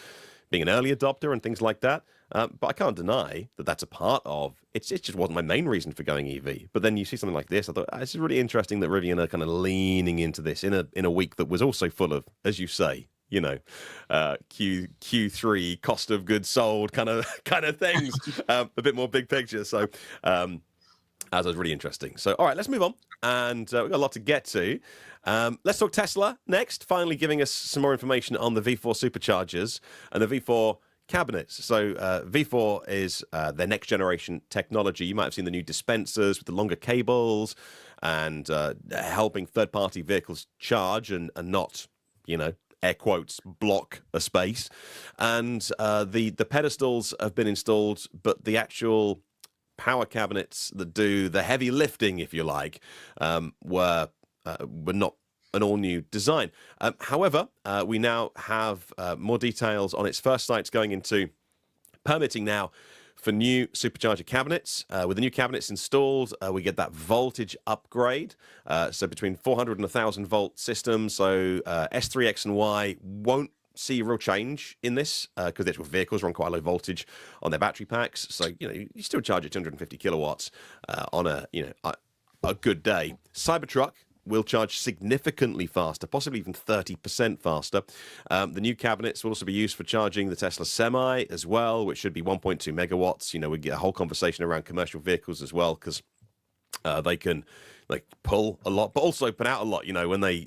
being an early adopter and things like that. But I can't deny that that's a part of it. It just wasn't my main reason for going EV. But then you see something like this, I thought this is really interesting that Rivian are kind of leaning into this in a week that was also full of, as you say, Q3 cost of goods sold kind of things, a bit more big picture. So as was really interesting. So all right, let's move on, and we've got a lot to get to. Let's talk Tesla next. Finally, giving us some more information on the V4 superchargers and the V4 cabinets. So V4 is their next generation technology. You might have seen the new dispensers with the longer cables and helping third-party vehicles charge and not, air quotes, block a space. And the pedestals have been installed, but the actual power cabinets that do the heavy lifting, if you like, were not an all-new design. However, we now have more details on its first sites going into permitting now for new supercharger cabinets. With the new cabinets installed, we get that voltage upgrade. So between 400 and 1,000 volt systems. So S3, X, and Y won't see a real change in this because the actual vehicles run quite low voltage on their battery packs. So, you still charge at 250 kilowatts on a good day. Cybertruck will charge significantly faster, possibly even 30% faster. The new cabinets will also be used for charging the Tesla Semi as well, which should be 1.2 megawatts. We get a whole conversation around commercial vehicles as well, because they can pull a lot, but also put out a lot. When they,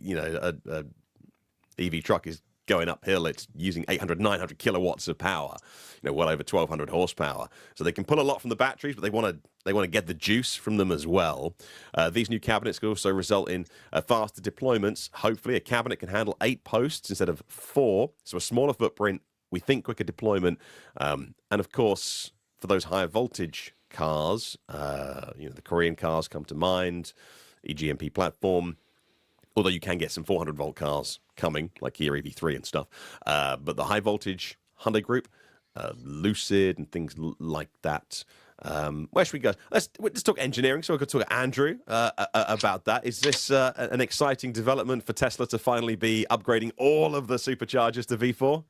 a EV truck is going uphill, it's using 800, 900 kilowatts of power, well over 1,200 horsepower. So they can pull a lot from the batteries, but they want to get the juice from them as well. These new cabinets could also result in faster deployments. Hopefully, a cabinet can handle 8 posts instead of 4, so a smaller footprint. We think quicker deployment, and of course, for those higher voltage cars, the Korean cars come to mind, EGMP platform. Although you can get some 400-volt cars coming, like Kia EV3 and stuff. But the high-voltage Hyundai Group, Lucid and things like that. Where should we go? Let's talk engineering. So we could talk to Andrew about that. Is this an exciting development for Tesla to finally be upgrading all of the superchargers to V4?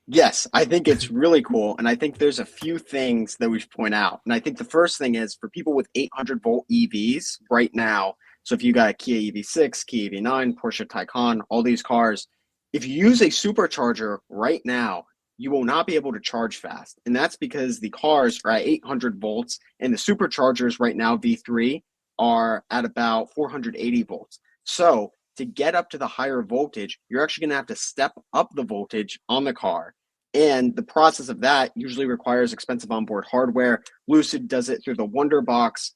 Yes, I think it's really cool. And I think there's a few things that we should point out. And I think the first thing is for people with 800-volt EVs right now, so if you got a Kia EV6, Kia EV9, Porsche Taycan, all these cars, if you use a supercharger right now, you will not be able to charge fast. And that's because the cars are at 800 volts and the superchargers right now, V3, are at about 480 volts. So to get up to the higher voltage, you're actually going to have to step up the voltage on the car. And the process of that usually requires expensive onboard hardware. Lucid does it through the Wonderbox.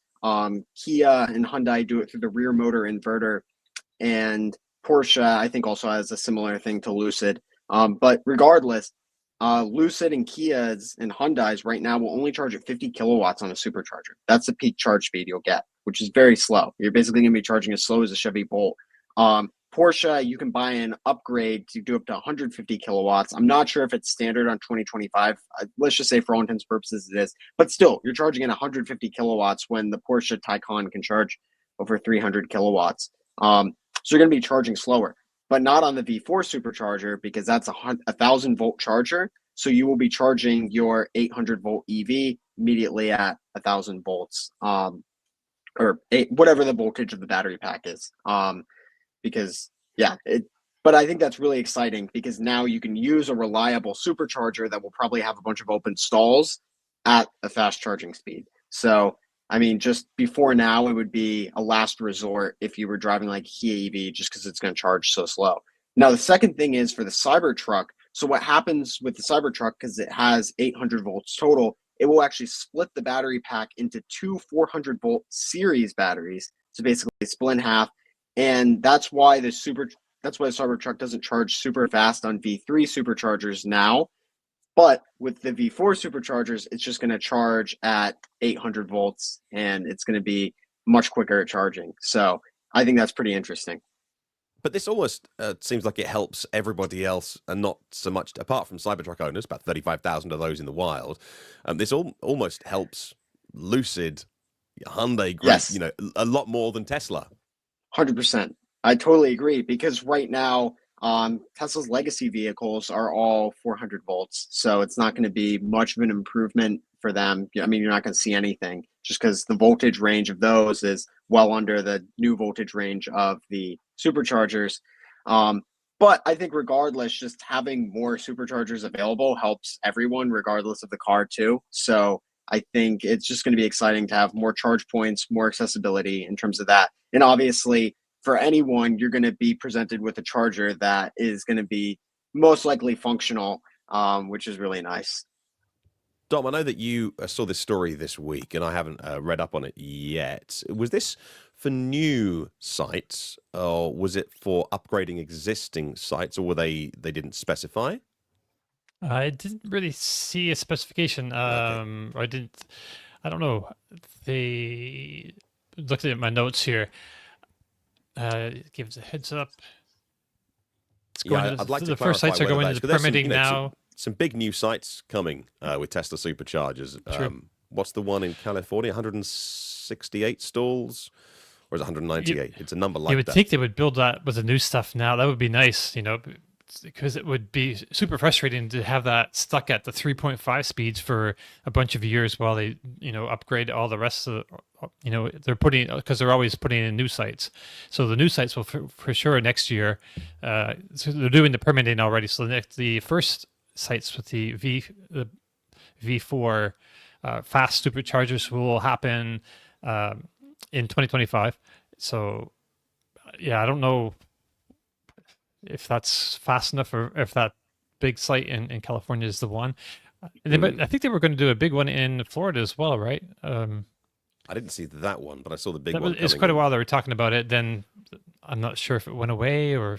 Kia and Hyundai do it through the rear motor inverter, and Porsche, I think, also has a similar thing to Lucid. But regardless, Lucid and Kia's and Hyundai's right now will only charge at 50 kilowatts on a supercharger. That's the peak charge speed you'll get, which is very slow. You're basically going to be charging as slow as a Chevy Bolt. Porsche, you can buy an upgrade to do up to 150 kilowatts. I'm not sure if it's standard on 2025. Let's just say for all intents and purposes it is. But still, you're charging at 150 kilowatts when the Porsche Taycan can charge over 300 kilowatts. So you're going to be charging slower, but not on the V4 supercharger because that's a 1,000-volt charger. So you will be charging your 800-volt EV immediately at 1,000 volts, whatever the voltage of the battery pack is. But I think that's really exciting because now you can use a reliable supercharger that will probably have a bunch of open stalls at a fast charging speed. So, I mean, just before now, it would be a last resort if you were driving like Kia EV just because it's going to charge so slow. Now, the second thing is for the Cybertruck. So what happens with the Cybertruck, because it has 800 volts total, it will actually split the battery pack into 2 400-volt series batteries. So basically split in half. And that's why the Cybertruck doesn't charge super fast on V3 superchargers now. But with the V4 superchargers, it's just going to charge at 800 volts and it's going to be much quicker at charging. So I think that's pretty interesting. But this almost seems like it helps everybody else, and not so much, apart from Cybertruck owners, about 35,000 of those in the wild. This almost helps Lucid, Hyundai Group, yes, a lot more than Tesla. 100%. I totally agree because right now, Tesla's legacy vehicles are all 400 volts. So it's not going to be much of an improvement for them. I mean, you're not going to see anything just because the voltage range of those is well under the new voltage range of the superchargers. But I think regardless, just having more superchargers available helps everyone regardless of the car too. So I think it's just going to be exciting to have more charge points, more accessibility in terms of that. And obviously, for anyone, you're going to be presented with a charger that is going to be most likely functional, which is really nice. Dom, I know that you saw this story this week, and I haven't read up on it yet. Was this for new sites, or was it for upgrading existing sites, or were they didn't specify? I didn't really see a specification. Okay. I don't know. They looked at my notes here. It gives a heads up. It's going I'd like to the first sites are going into the permitting now. Some big new sites coming with Tesla Superchargers. What's the one in California? 168 stalls? Or is it 198? It's a number like that. You would think they would build that with the new stuff now. That would be nice, because it would be super frustrating to have that stuck at the 3.5 speeds for a bunch of years while they, upgrade all the rest of because they're always putting in new sites. So the new sites will for sure next year. So they're doing the permitting already. So the first sites with the V4 fast superchargers will happen in 2025. So yeah, I don't know if that's fast enough or if that big site in California is the one. But I think they were going to do a big one in Florida as well, right? I didn't see that one, but I saw the big one. It's quite a while they were talking about it. Then I'm not sure if it went away or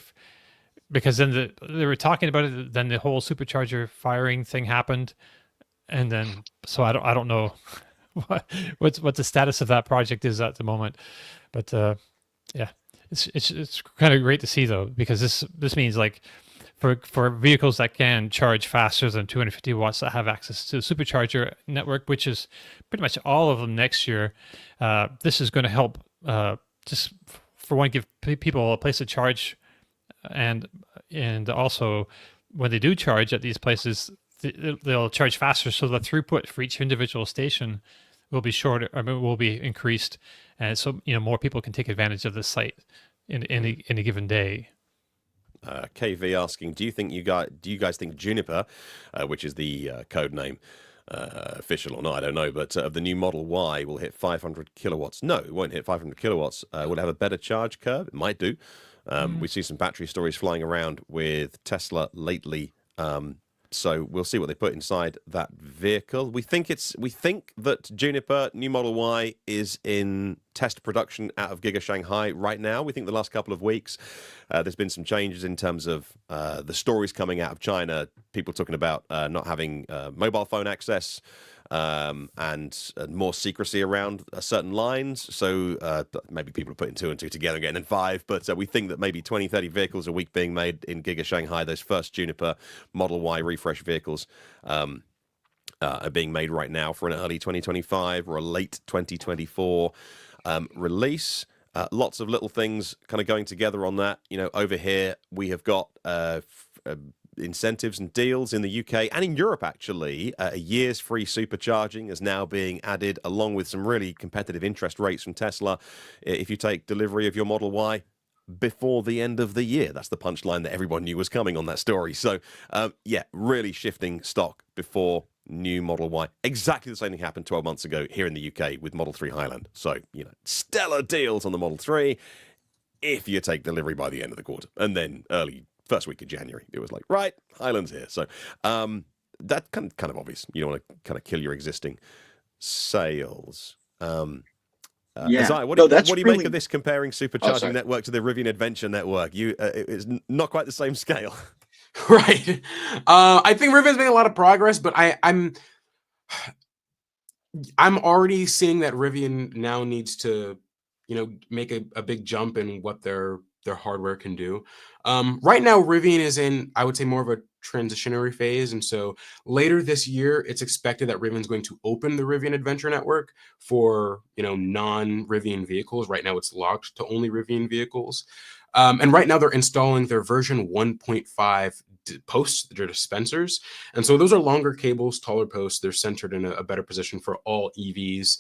because then they were talking about it. Then the whole supercharger firing thing happened, and then so I don't know what the status of that project is at the moment. But yeah, it's kind of great to see though, because this means like for vehicles that can charge faster than 250 watts that have access to the supercharger network, which is pretty much all of them next year. This is going to help just for one, give people a place to charge, and also when they do charge at these places, they'll charge faster, so the throughput for each individual station will be shorter. Will be increased, and so more people can take advantage of this site in a given day. KV asking, do you guys think Juniper, which is the code name, official or not, I don't know, but of the new Model Y will hit 500 kilowatts? No, it won't hit 500 kilowatts. Will it have a better charge curve? It might do. We see some battery stories flying around with Tesla lately. So we'll see what they put inside that vehicle. We think that Juniper new Model Y is in test production out of Giga Shanghai right now. We think the last couple of weeks there's been some changes in terms of the stories coming out of China. People talking about not having mobile phone access and more secrecy around certain lines. So maybe people are putting 2 and 2 together and getting in 5. But we think that maybe 20, 30 vehicles a week being made in Giga Shanghai, those first Juniper Model Y refresh vehicles, are being made right now for an early 2025 or a late 2024 release. Lots of little things kind of going together on that. Over here we have got incentives and deals in the UK and in Europe, actually. A year's free supercharging is now being added, along with some really competitive interest rates from Tesla if you take delivery of your Model Y before the end of the year. That's the punchline that everyone knew was coming on that story. So yeah, really shifting stock before new Model Y. Exactly the same thing happened 12 months ago here in the UK with Model 3 Highland. So, stellar deals on the Model 3 if you take delivery by the end of the quarter. And then first week of January, it was like, right, Highland's here. So that kind of obvious. You don't want to kind of kill your existing sales. Isaiah, what do you make of this comparing supercharging network to the Rivian Adventure network? It's not quite the same scale. Right. I think Rivian's making a lot of progress, but I'm already seeing that Rivian now needs to, make a big jump in what their hardware can do. Right now, Rivian is in, I would say, more of a transitionary phase. And so later this year, it's expected that Rivian's going to open the Rivian Adventure Network for, non-Rivian vehicles. Right now, it's locked to only Rivian vehicles. And right now, they're installing their version 1.5 posts, their dispensers. And so those are longer cables, taller posts. They're centered in a better position for all EVs.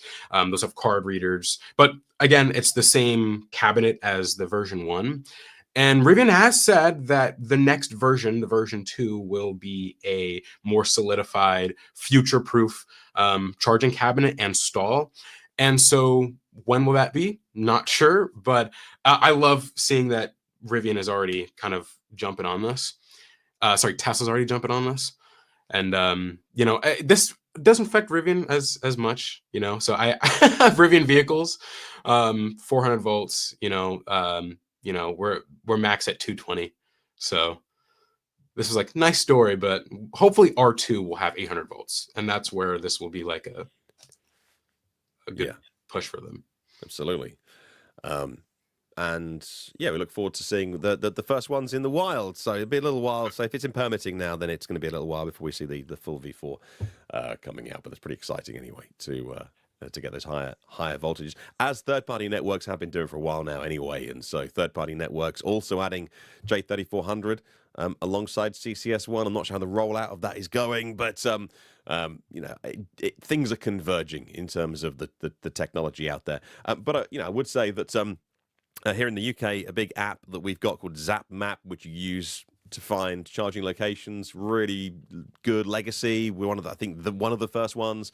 Those have card readers. But again, it's the same cabinet as the version 1. And Rivian has said that the next version, the version 2, will be a more solidified, future-proof charging cabinet and stall. And so when will that be? Not sure, but I love seeing that Rivian is already kind of jumping on this. Tesla's already jumping on this. And, this doesn't affect Rivian as much, So I have Rivian vehicles, 400 volts, we're max at 220. So this is like nice story, but hopefully R2 will have 800 volts. And that's where this will be like a good push for them. Absolutely. And yeah, we look forward to seeing the first ones in the wild. So it'll be a little while. So if it's in permitting now, then it's going to be a little while before we see the full V4 coming out. But it's pretty exciting anyway to to get those higher voltages, as third-party networks have been doing for a while now anyway. And so third-party networks also adding J3400 alongside CCS1. I'm not sure how the rollout of that is going, but things are converging in terms of the technology out there. But I would say that here in the UK, a big app that we've got called Zap Map, which you use to find charging locations, really good legacy. We're one of the first ones.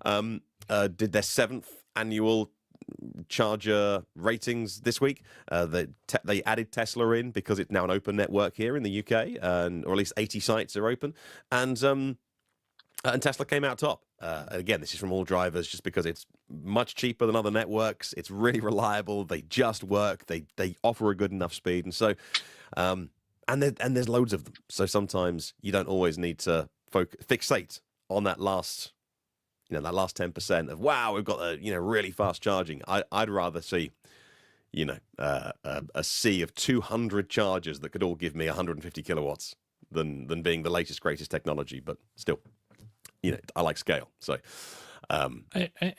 Did their 7th annual charger ratings this week. They added Tesla in because it's now an open network here in the UK, or at least 80 sites are open, and Tesla came out top. Again, this is from all drivers, just because it's much cheaper than other networks. It's really reliable. They just work. They offer a good enough speed, and so and there's loads of them. So sometimes you don't always need to fixate on that last 10% of, wow, we've got a really fast charging. I'd rather see a sea of 200 chargers that could all give me 150 kilowatts than being the latest greatest technology. But still, I like scale. So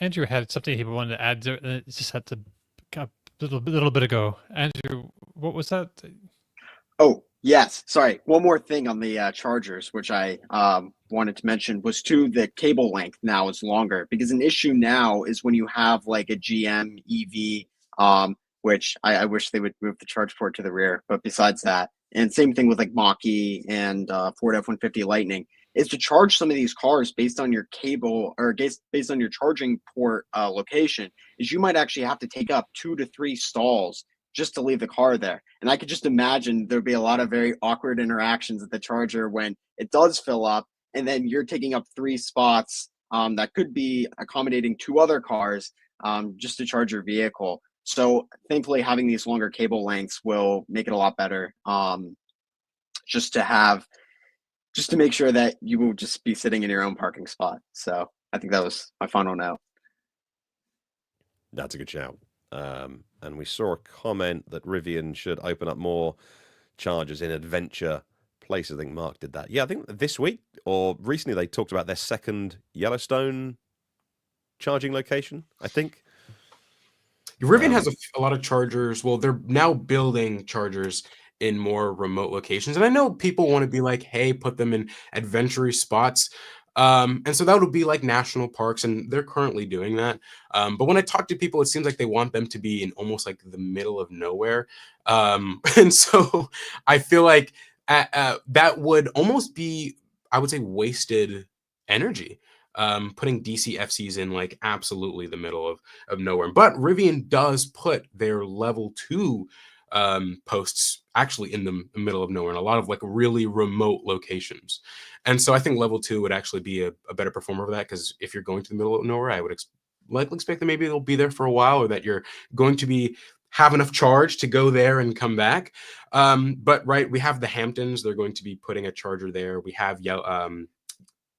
Andrew had something he wanted to add. Just had to a little bit ago. Andrew, what was that? Oh, yes. Sorry. One more thing on the chargers, which I wanted to mention, was the cable length now is longer, because an issue now is when you have like a GM EV, which I wish they would move the charge port to the rear. But besides that, and same thing with like Mach-E and Ford F-150 Lightning, is to charge some of these cars based on your cable or based on your charging port location, is you might actually have to take up 2 to 3 stalls just to leave the car there. And I could just imagine there'd be a lot of very awkward interactions at the charger when it does fill up, and then you're taking up 3 spots that could be accommodating 2 other cars just to charge your vehicle. So thankfully, having these longer cable lengths will make it a lot better, just to make sure that you will just be sitting in your own parking spot. So I think that was my final note. That's a good shout. And we saw a comment that Rivian should open up more chargers in adventure places. I think Mark did that. Yeah, I think this week or recently they talked about their second Yellowstone charging location, I think. Rivian has a lot of chargers. Well, they're now building chargers in more remote locations. And I know people want to be like, hey, put them in adventure spots. And so that would be like national parks, and they're currently doing that. But when I talk to people, it seems like they want them to be in almost like the middle of nowhere. And so I feel like that would almost be, I would say, wasted energy. Putting DCFCs in like absolutely the middle of nowhere. But Rivian does put their level 2 posts actually in the middle of nowhere in a lot of like really remote locations. And so I think level 2 would actually be a better performer for that, because if you're going to the middle of nowhere, I would likely expect that maybe they'll be there for a while, or that you're going to have enough charge to go there and come back. But right, we have the Hamptons. They're going to be putting a charger there. We have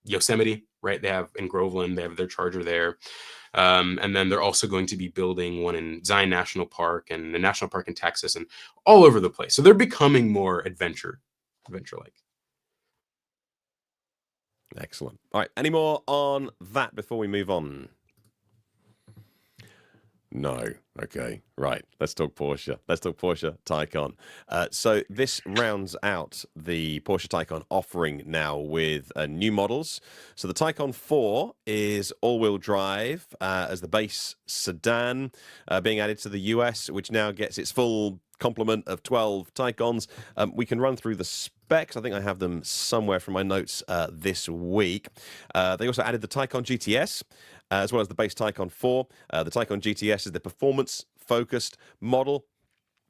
Yosemite, right? They have in Groveland, they have their charger there. And then they're also going to be building one in Zion National Park and a national park in Texas and all over the place. So they're becoming more adventure-like. Excellent. All right. Any more on that before we move on? No. Okay. Right. Let's talk Porsche. Let's talk Porsche Taycan. So this rounds out the Porsche Taycan offering now with new models. So the Taycan 4 is all-wheel drive as the base sedan, being added to the US, which now gets its full complement of 12 Taycans. We can run through the specs. I think I have them somewhere from my notes this week. They also added the Taycan GTS, as well as the base Taycan 4. The Taycan GTS is the performance-focused model,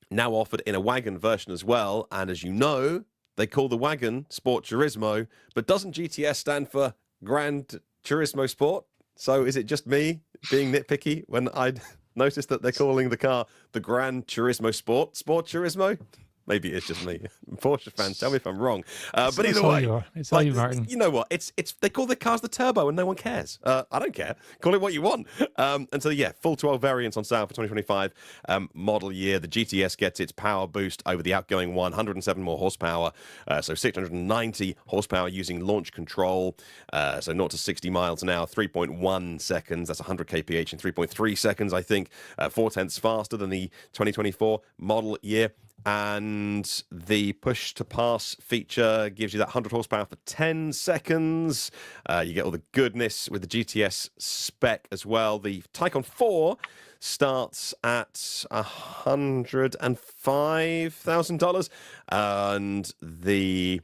now offered in a wagon version as well. And as you know, they call the wagon Sport Turismo, but doesn't GTS stand for Grand Turismo Sport? So is it just me being nitpicky when I noticed that they're calling the car the Gran Turismo Sport Turismo? Maybe it's just me. Porsche fans, tell me if I'm wrong. But either all way, you are. It's all you, Martin. you know what? It's they call the cars the turbo, and no one cares. I don't care. Call it what you want. And so yeah, full 12 variants on sale for 2025 model year. The GTS gets its power boost over the outgoing one, 107 more horsepower, so 690 horsepower using launch control. So 0 to 60 miles an hour, 3.1 seconds. That's 100 kph in 3.3 seconds, I think. 0.4 faster than the 2024 model year. And the push to pass feature gives you that 100 horsepower for 10 seconds. You get all the goodness with the GTS spec as well. The Taycan 4 starts at $105,000, and the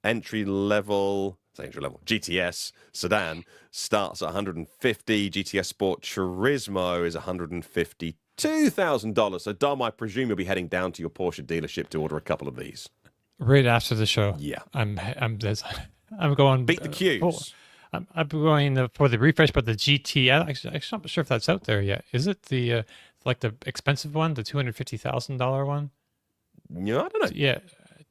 entry level GTS sedan starts at 150. GTS Sport Turismo is 152,000. So Dom, I presume you'll be heading down to your Porsche dealership to order a couple of these right after the show. Yeah, I'm going beat the queues. I'm going for the refresh, but the GT. Actually, I'm not sure if that's out there yet. Is it the like the expensive one, the $250,000 one? Yeah, I don't know. Yeah.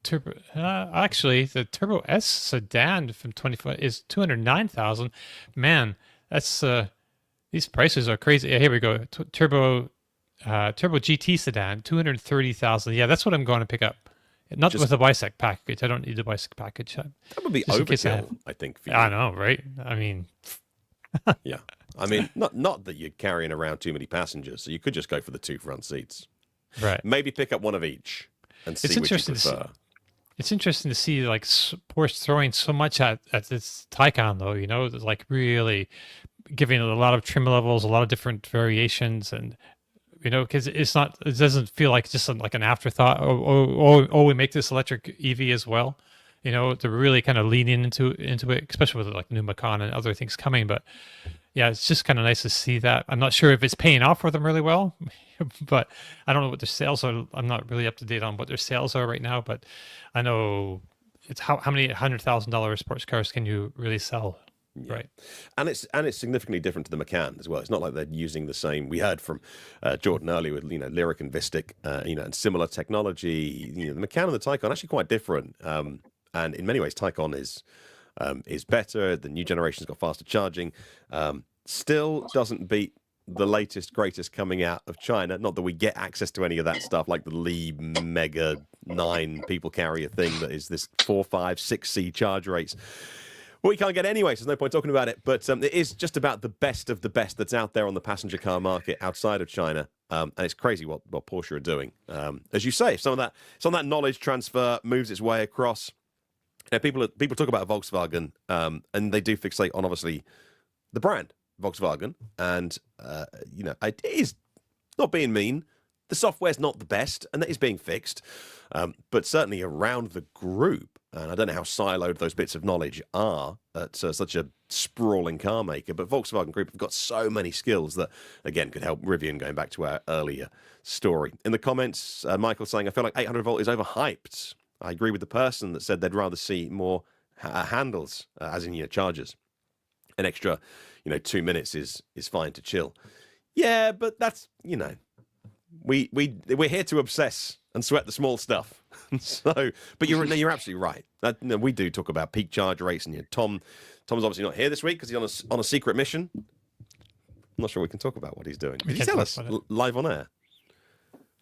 Turbo. Actually, the Turbo S sedan from 24 is $209,000. Man, that's these prices are crazy. Yeah, here we go. Turbo GT sedan, $230,000. Yeah, that's what I'm going to pick up. Not with the Vistiq package. I don't need the Vistiq package. That would be overkill, I think. For you. I know, right? I mean, yeah. I mean, not that you're carrying around too many passengers, so you could just go for the 2 front seats. Right. Maybe pick up one of each and see which you prefer. It's interesting to see like Porsche throwing so much at this Taycan, though. You know, like really giving it a lot of trim levels, a lot of different variations, and you know, because it doesn't feel like just like an afterthought. Oh, we make this electric EV as well. You know, they're really kind of leaning into it, especially with like new Macan and other things coming. But yeah, it's just kind of nice to see that. I'm not sure if it's paying off for them really well, but I don't know what their sales are. I'm not really up to date on what their sales are right now, but I know it's how many $100,000 sports cars can you really sell? Yeah. Right, and it's significantly different to the Macan as well. It's not like they're using the same. We heard from Jordan earlier with Lyric and Vistiq, and similar technology. The Macan and the Taycan are actually quite different, and in many ways, Taycan is better. The new generation's got faster charging. Still doesn't beat the latest, greatest coming out of China. Not that we get access to any of that stuff, like the Li Mega 9 people carrier thing that is this 4, 5, 6C charge rates. Well, we can't get anyway, so there's no point talking about it. But it is just about the best of the best that's out there on the passenger car market outside of China. And it's crazy what Porsche are doing. As you say, if some of that knowledge transfer moves its way across. People talk about Volkswagen, and they do fixate on obviously the brand Volkswagen, and it is not being mean. The software's not the best, and that is being fixed. But certainly around the group, and I don't know how siloed those bits of knowledge are at such a sprawling car maker, but Volkswagen Group have got so many skills that, again, could help Rivian, going back to our earlier story. In the comments, Michael saying, I feel like 800 volt is overhyped. I agree with the person that said they'd rather see more handles, as in chargers. An extra, 2 minutes is fine to chill. Yeah, but that's, we're here to obsess and sweat the small stuff. So, but you're absolutely right. We do talk about peak charge rates, and Tom's obviously not here this week because he's on a secret mission. I'm not sure we can talk about what he's doing. Did he tell us live on air?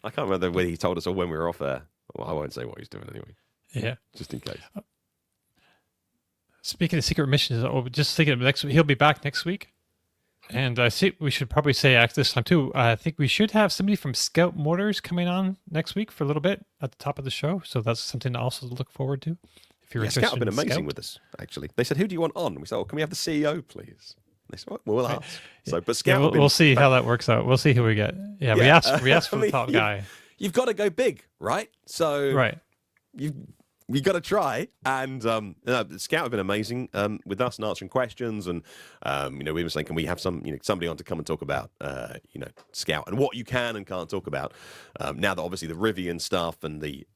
I can't remember whether he told us or when we were off air. Well, I won't say what he's doing anyway. Yeah, just in case. Speaking of secret missions, just thinking of next week, he'll be back next week. And I think we should probably say at this time too, I think we should have somebody from Scout Motors coming on next week for a little bit at the top of the show. So that's something to also look forward to. If you're interested, Scout have been amazing with us, actually. They said, who do you want on? We said, can we have the CEO, please? They said, well, we'll ask. So, but Scout we'll see how that works out. We'll see who we get. Yeah, we asked for the top guy. You've got to go big, right? So right. You've got to try, and Scout have been amazing with us and answering questions, and we were saying, can we have somebody on to come and talk about Scout and what you can and can't talk about. Now that obviously the Rivian stuff and the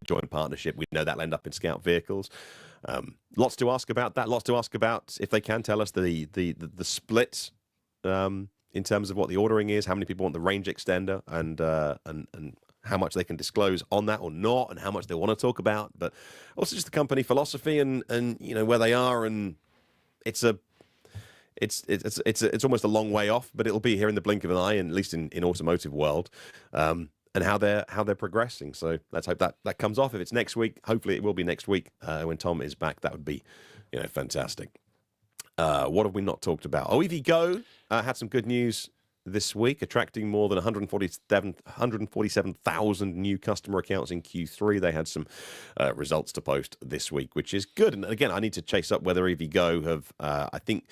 joint partnership, we know that'll end up in Scout vehicles. Lots to ask about that. Lots to ask about if they can tell us the split in terms of what the ordering is, how many people want the range extender, and how much they can disclose on that or not, and how much they want to talk about, but also just the company philosophy and where they are, and it's almost a long way off, but it'll be here in the blink of an eye, and at least in automotive world, and how they're progressing. So let's hope that comes off. If it's next week, hopefully it will be next week when Tom is back. That would be fantastic. What have we not talked about? EVgo had some good news this week, attracting more than 147,000 new customer accounts in Q3. They had some results to post this week, which is good. And again, I need to chase up whether EVgo have, I think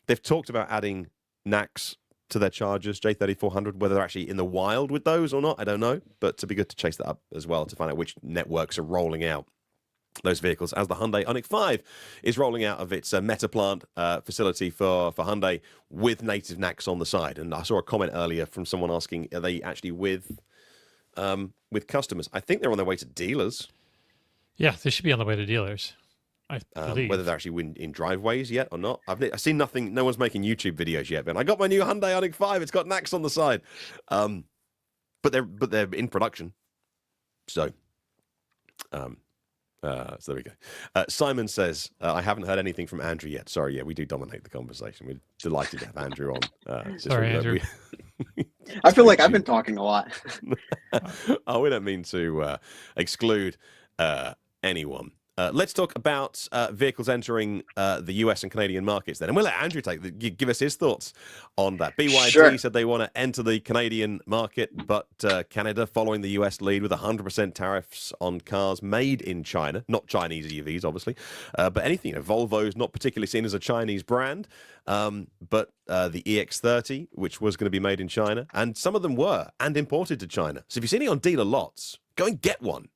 they've talked about adding NACS to their chargers, J3400, whether they're actually in the wild with those or not, I don't know. But it'd be good to chase that up as well to find out which networks are rolling out those vehicles, as the Hyundai Ioniq 5 is rolling out of its Meta plant facility for Hyundai with native NACS on the side. And I saw a comment earlier from someone asking, are they actually with customers? I think they're on their way to dealers. Yeah, they should be on the way to dealers. I believe. Whether they're actually in driveways yet or not, I've seen nothing. No one's making YouTube videos yet. But I got my new Hyundai Ioniq 5. It's got NACS on the side, but they're in production. So there we go. Simon says, I haven't heard anything from Andrew yet. Sorry, yeah, we do dominate the conversation. We're delighted to have Andrew on. Sorry, Andrew. I feel like I've been talking a lot. Oh, we don't mean to exclude anyone. Let's talk about vehicles entering the US and Canadian markets then. And we'll let Andrew give us his thoughts on that. BYD said they want to enter the Canadian market, but Canada following the US lead with 100% tariffs on cars made in China. Not Chinese EVs, obviously, but anything. Volvo's not particularly seen as a Chinese brand, but the EX30, which was going to be made in China, and some of them were, and imported to China. So if you've seen it on dealer lots, go and get one.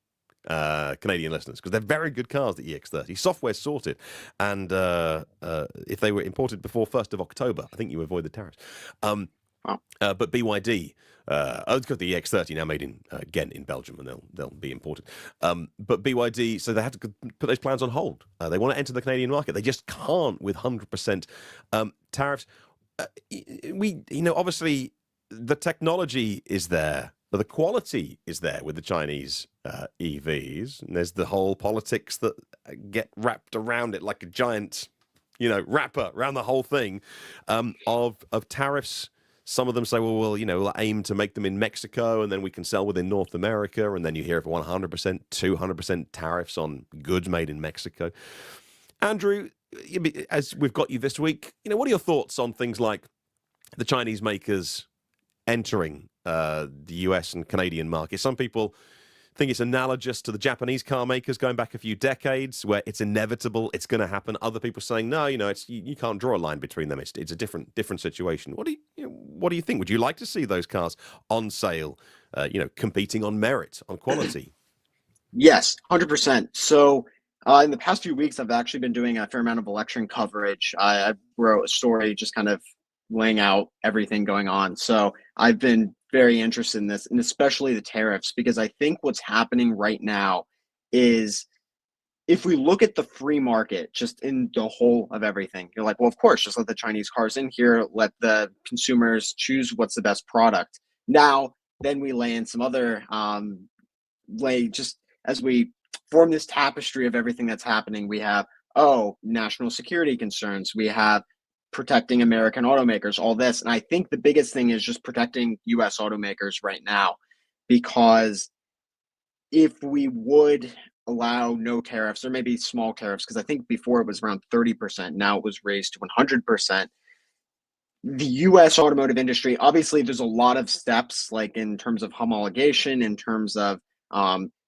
Canadian listeners, because they're very good cars, the EX30. Software sorted, and if they were imported before 1st of October, I think you avoid the tariffs. But BYD, it's got the EX30 now made in Ghent in Belgium, and they'll be imported. But BYD, so they had to put those plans on hold. They want to enter the Canadian market. They just can't with 100% tariffs. Obviously the technology is there. But the quality is there with the Chinese EVs, and there's the whole politics that get wrapped around it like a giant, wrapper around the whole thing of tariffs. Some of them say, we'll aim to make them in Mexico, and then we can sell within North America, and then you hear of 100%, 200% tariffs on goods made in Mexico. Andrew, as we've got you this week, what are your thoughts on things like the Chinese makers entering the US and Canadian market? Some people think it's analogous to the Japanese car makers going back a few decades, where it's inevitable, it's going to happen. Other people saying, no, it's you can't draw a line between them. It's a different situation. What do you think? Would you like to see those cars on sale, competing on merit, on quality? Yes, 100%. So in the past few weeks, I've actually been doing a fair amount of election coverage. I wrote a story just kind of laying out everything going on. So I've been very interested in this, and especially the tariffs, because I think what's happening right now is, if we look at the free market, just in the whole of everything, you're like, well, of course, just let the Chinese cars in here, let the consumers choose what's the best product. Now, then we lay in some other, just as we form this tapestry of everything that's happening, we have, national security concerns. We have protecting American automakers, all this. And I think the biggest thing is just protecting US automakers right now, because if we would allow no tariffs, or maybe small tariffs, because I think before it was around 30%, now it was raised to 100%. The US automotive industry, obviously there's a lot of steps, like in terms of homologation, in terms of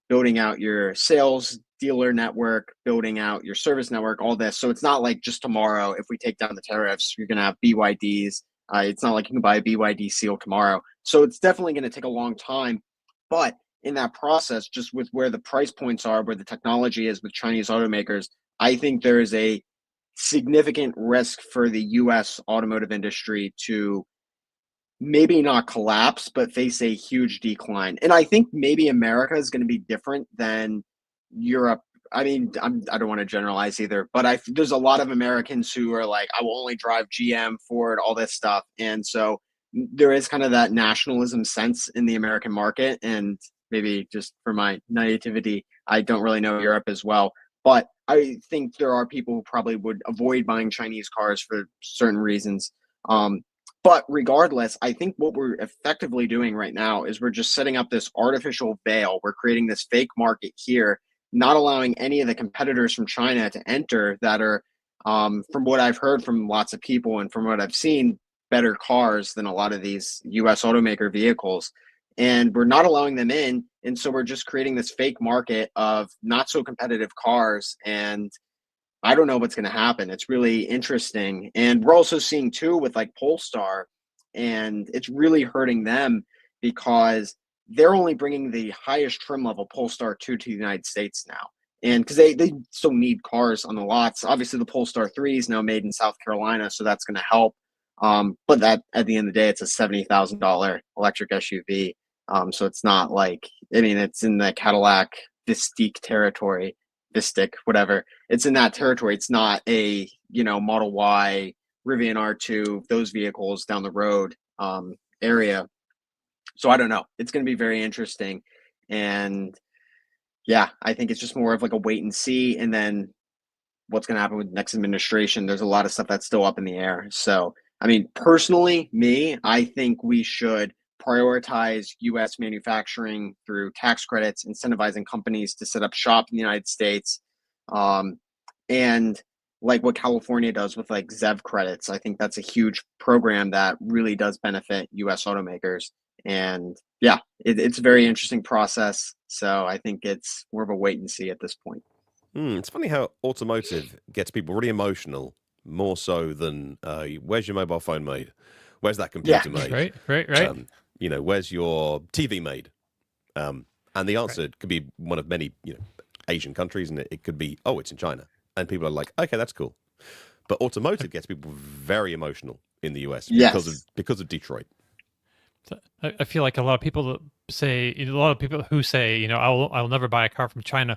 building out your sales dealer network, building out your service network, all this. So it's not like just tomorrow, if we take down the tariffs, you're going to have BYDs. It's not like you can buy a BYD seal tomorrow. So it's definitely going to take a long time. But in that process, just with where the price points are, where the technology is with Chinese automakers, I think there is a significant risk for the US automotive industry to maybe not collapse, but face a huge decline. And I think maybe America is going to be different than Europe. I mean, I don't want to generalize either, but there's a lot of Americans who are like, I will only drive GM, Ford, all this stuff. And so there is kind of that nationalism sense in the American market. And maybe just for my naivety, I don't really know Europe as well. But I think there are people who probably would avoid buying Chinese cars for certain reasons. But regardless, I think what we're effectively doing right now is we're just setting up this artificial veil. We're creating this fake market here, not allowing any of the competitors from China to enter that are, from what I've heard from lots of people and from what I've seen, better cars than a lot of these US automaker vehicles. And we're not allowing them in. And so we're just creating this fake market of not so competitive cars. And I don't know what's going to happen. It's really interesting. And we're also seeing too with like Polestar, and it's really hurting them because they're only bringing the highest trim level Polestar 2 to the United States now. And because they still need cars on the lots. Obviously, the Polestar 3 is now made in South Carolina, so that's going to help. But that at the end of the day, it's a $70,000 electric SUV. So it's not like, I mean, it's in the Cadillac Vistiq territory. Vistiq, whatever. It's in that territory. It's not a, Model Y, Rivian R2, those vehicles down the road area. So I don't know. It's going to be very interesting. And yeah, I think it's just more of like a wait and see. And then what's going to happen with the next administration? There's a lot of stuff that's still up in the air. So, I mean, personally, I think we should prioritize U.S. manufacturing through tax credits, incentivizing companies to set up shop in the United States, and like what California does with like ZEV credits. I think that's a huge program that really does benefit U.S. automakers. And yeah, it's a very interesting process. So I think it's more of a wait and see at this point. It's funny how automotive gets people really emotional, more so than where's your mobile phone made? Where's that computer made? Right. Where's your TV made? And the answer could be one of many, Asian countries, and it could be, it's in China. And people are like, okay, that's cool. But automotive gets people very emotional in the US because of Detroit. I feel like a lot of people who say, I'll never buy a car from China,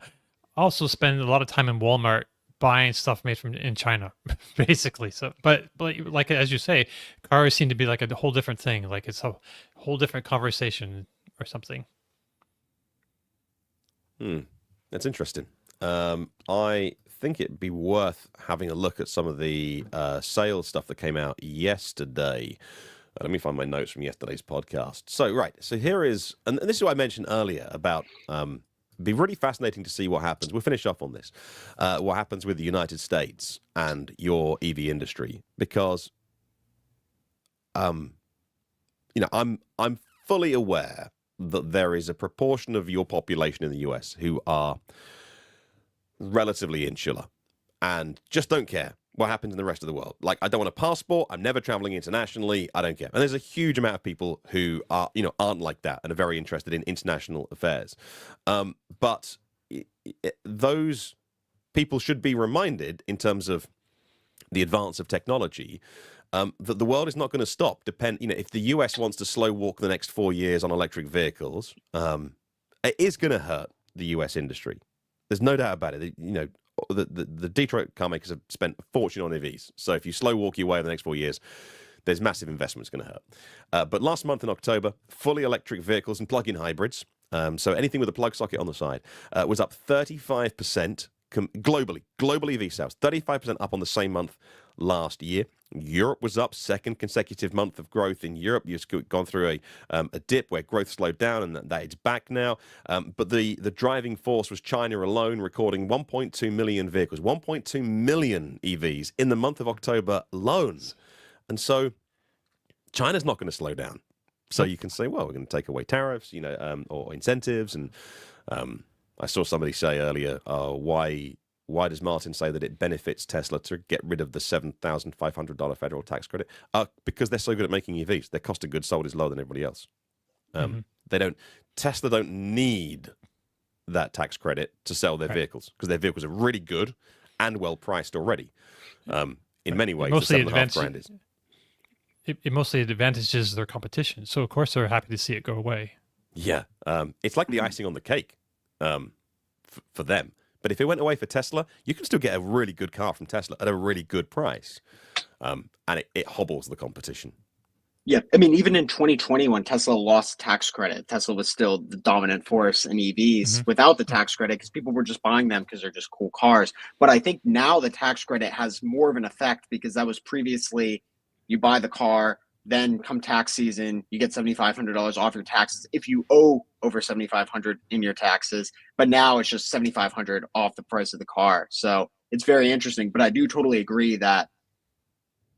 also spend a lot of time in Walmart buying stuff made in China, basically. So, but like as you say, cars seem to be like a whole different thing. Like it's a whole different conversation or something. That's interesting. I think it'd be worth having a look at some of the sales stuff that came out yesterday. Let me find my notes from yesterday's podcast. So here is, and this is what I mentioned earlier about be really fascinating to see what happens. We'll finish off on this. What happens with the United States and your EV industry, because I'm fully aware that there is a proportion of your population in the US who are relatively insular and just don't care what happens in the rest of the world. Like, I don't want a passport. I'm never traveling internationally. I don't care. And there's a huge amount of people who are, aren't like that and are very interested in international affairs. But those people should be reminded, in terms of the advance of technology, that the world is not going to stop. If the US wants to slow walk the next 4 years on electric vehicles, it is going to hurt the US industry. There's no doubt about it. The Detroit car makers have spent a fortune on EVs. So if you slow walk your way in the next 4 years, there's massive investments going to hurt. But last month in October, fully electric vehicles and plug-in hybrids, so anything with a plug socket on the side, was up 35% globally. Global EV sales, 35% up on the same month last year. Europe was up, second consecutive month of growth in Europe. You've gone through a dip where growth slowed down, and that it's back now. But the driving force was China alone, recording 1.2 million vehicles, 1.2 million EVs in the month of October alone. And so China's not going to slow down. So you can say, well, we're going to take away tariffs, or incentives. And I saw somebody say earlier, why does Martin say that it benefits Tesla to get rid of the $7,500 federal tax credit? Because they're so good at making EVs. Their cost of goods sold is lower than everybody else. Tesla don't need that tax credit to sell their vehicles, because their vehicles are really good and well priced already. In many ways, the $7,500 is. It mostly advantages their competition. So of course they're happy to see it go away. Yeah. It's like the icing on the cake for them. But if it went away for Tesla, you can still get a really good car from Tesla at a really good price. And it hobbles the competition. Yeah, I mean, even in 2020, when Tesla lost tax credit, Tesla was still the dominant force in EVs without the tax credit because people were just buying them because they're just cool cars. But I think now the tax credit has more of an effect because that was previously you buy the car, then come tax season, you get $7,500 off your taxes if you owe over $7,500 in your taxes. But now it's just $7,500 off the price of the car. So it's very interesting. But I do totally agree that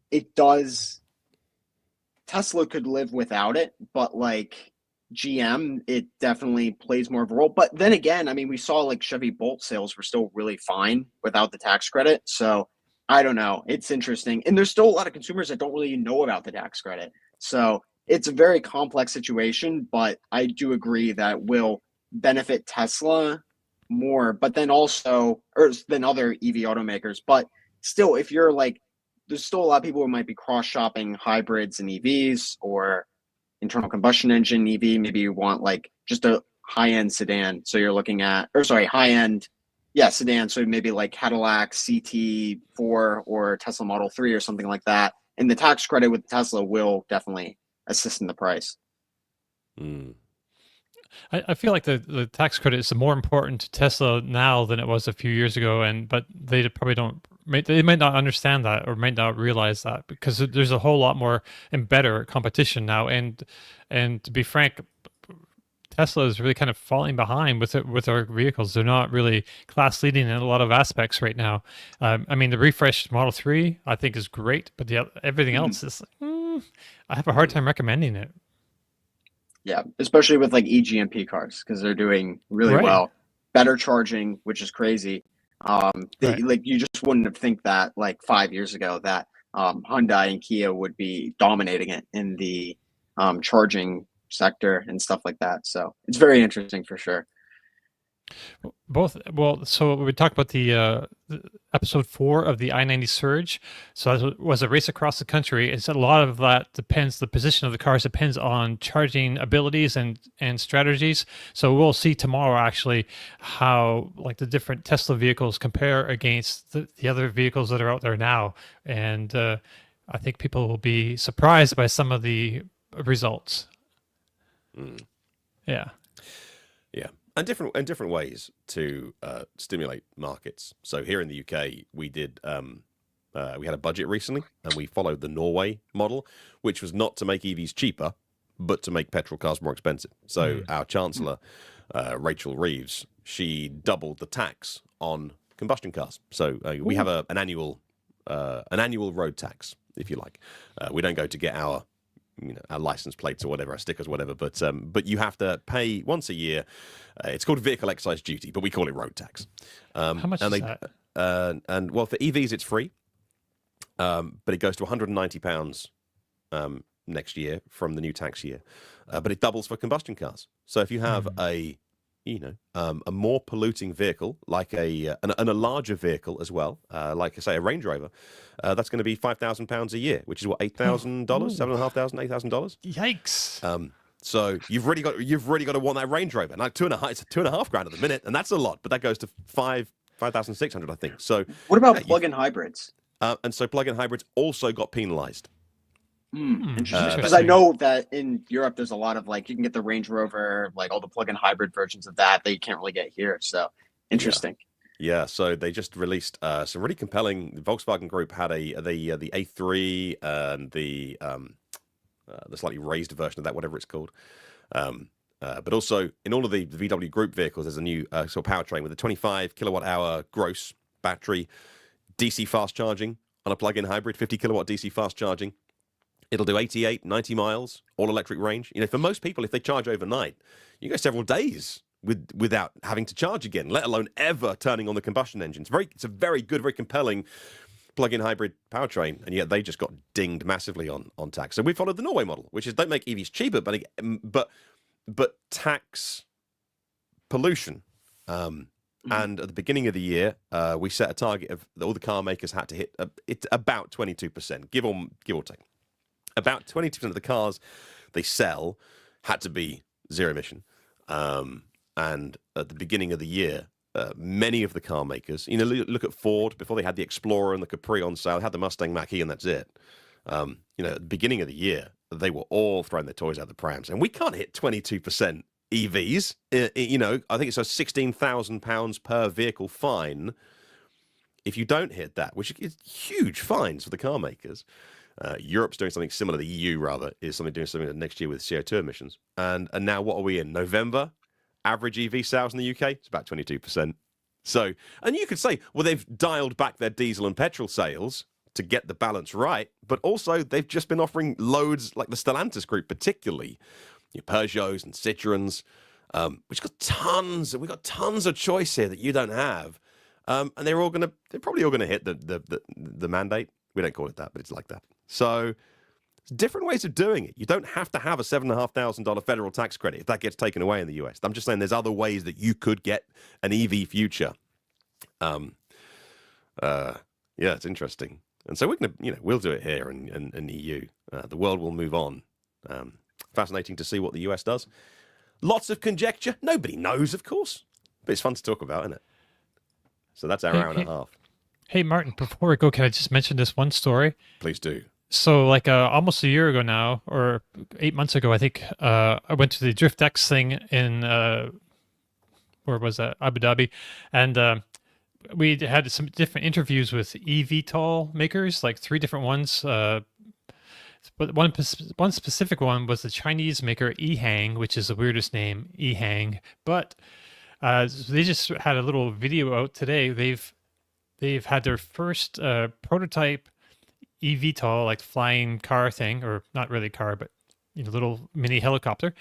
it does. Tesla could live without it, but like GM, it definitely plays more of a role. But then again, I mean, we saw like Chevy Bolt sales were still really fine without the tax credit. So I don't know. It's interesting. And there's still a lot of consumers that don't really know about the tax credit. So it's a very complex situation, but I do agree that will benefit Tesla more, but then also, or than other EV automakers. But still, if you're like, there's still a lot of people who might be cross-shopping hybrids and EVs or internal combustion engine EV. Maybe you want like just a high-end sedan. So you're looking at, or sorry, high-end, sedan. So maybe like Cadillac CT4 or Tesla Model 3 or something like that. And the tax credit with Tesla will definitely assist in the price. I feel like the tax credit is more important to Tesla now than it was a few years ago, but they probably they might not understand that or might not realize that because there's a whole lot more and better competition now. And to be frank, Tesla is really kind of falling behind with our vehicles. They're not really class leading in a lot of aspects right now. I mean, the refreshed Model 3 I think is great, but everything else is I have a hard time recommending it. Yeah, especially with like eGMP cars because they're doing really well. Better charging, which is crazy. Like you just wouldn't have think that like 5 years ago that Hyundai and Kia would be dominating it in the charging sector and stuff like that. So it's very interesting for sure. So we talked about the episode 4 of the I-90 Surge. So that was a race across the country. It's a lot of that depends, the position of the cars depends on charging abilities and strategies. So we'll see tomorrow actually how like the different Tesla vehicles compare against the other vehicles that are out there now. And I think people will be surprised by some of the results. Yeah. And different ways to stimulate markets. So here in the UK, we did we had a budget recently, and we followed the Norway model, which was not to make EVs cheaper, but to make petrol cars more expensive. So our Chancellor, Rachel Reeves, she doubled the tax on combustion cars. So we have an annual road tax, if you like. We don't go to get our license plates or whatever, our stickers, whatever. But you have to pay once a year. It's called vehicle excise duty, but we call it road tax. How much is that? And well, for EVs it's free, but it goes to £190 next year from the new tax year. But it doubles for combustion cars. So if you have a more polluting vehicle, like and a larger vehicle as well, like I say, a Range Rover, that's going to be £5,000 a year, which is what, $8,000, $7,500, $8,000. Yikes! So you've really got to want that Range Rover. Like it's $2,500 at the minute, and that's a lot. But that goes to $5,600, I think. So what about plug-in hybrids? And so plug-in hybrids also got penalised. Interesting. Because I know that in Europe, there's a lot of like you can get the Range Rover, like all the plug-in hybrid versions of that you can't really get here. So interesting. Yeah. So they just released some really compelling. The Volkswagen Group had the A3 and the slightly raised version of that, whatever it's called. But also in all of the VW Group vehicles, there's a new sort of powertrain with a 25 kilowatt hour gross battery, DC fast charging on a plug-in hybrid, 50 kilowatt DC fast charging. It'll do 88, 90 miles, all electric range. For most people, if they charge overnight, you go several days without having to charge again, let alone ever turning on the combustion engine. It's a very good, very compelling plug-in hybrid powertrain, and yet they just got dinged massively on tax. So we followed the Norway model, which is don't make EVs cheaper, but tax pollution. And at the beginning of the year, we set a target of all the car makers had to hit about 22%, give or take. About 22% of the cars they sell had to be zero emission. And at the beginning of the year, many of the car makers, look at Ford, before they had the Explorer and the Capri on sale, had the Mustang Mach-E, and that's it. At the beginning of the year, they were all throwing their toys out the prams, and we can't hit 22% EVs. You know, I think it's a £16,000 per vehicle fine if you don't hit that, which is huge fines for the car makers. Europe's doing something similar. The EU, rather, is doing something next year with CO2 emissions. And now what are we in? November? Average EV sales in the UK? It's about 22%. So, and you could say, well, they've dialed back their diesel and petrol sales to get the balance right, but also they've just been offering loads, like the Stellantis group particularly, your Peugeots and Citroens, which got tons. We've got tons of choice here that you don't have. And they're probably all gonna hit the mandate. We don't call it that, but it's like that. So different ways of doing it. You don't have to have a $7,500 federal tax credit if that gets taken away in the US. I'm just saying there's other ways that you could get an EV future. Yeah, it's interesting. And so we're gonna, we'll do it here in EU. The world will move on. Fascinating to see what the US does. Lots of conjecture. Nobody knows, of course, but it's fun to talk about, isn't it? So that's our hour and a half. Hey, Martin, before we go, can I just mention this one story? Please do. So, like almost a year ago now, or 8 months ago, I think, I went to the Drift X thing in, where was that? Abu Dhabi. And we had some different interviews with eVTOL makers, like 3 different ones. But one specific one was the Chinese maker Ehang, which is the weirdest name, Ehang. But they just had a little video out today. They've had their first prototype eVTOL, like flying car thing, or not really car, but little mini helicopter.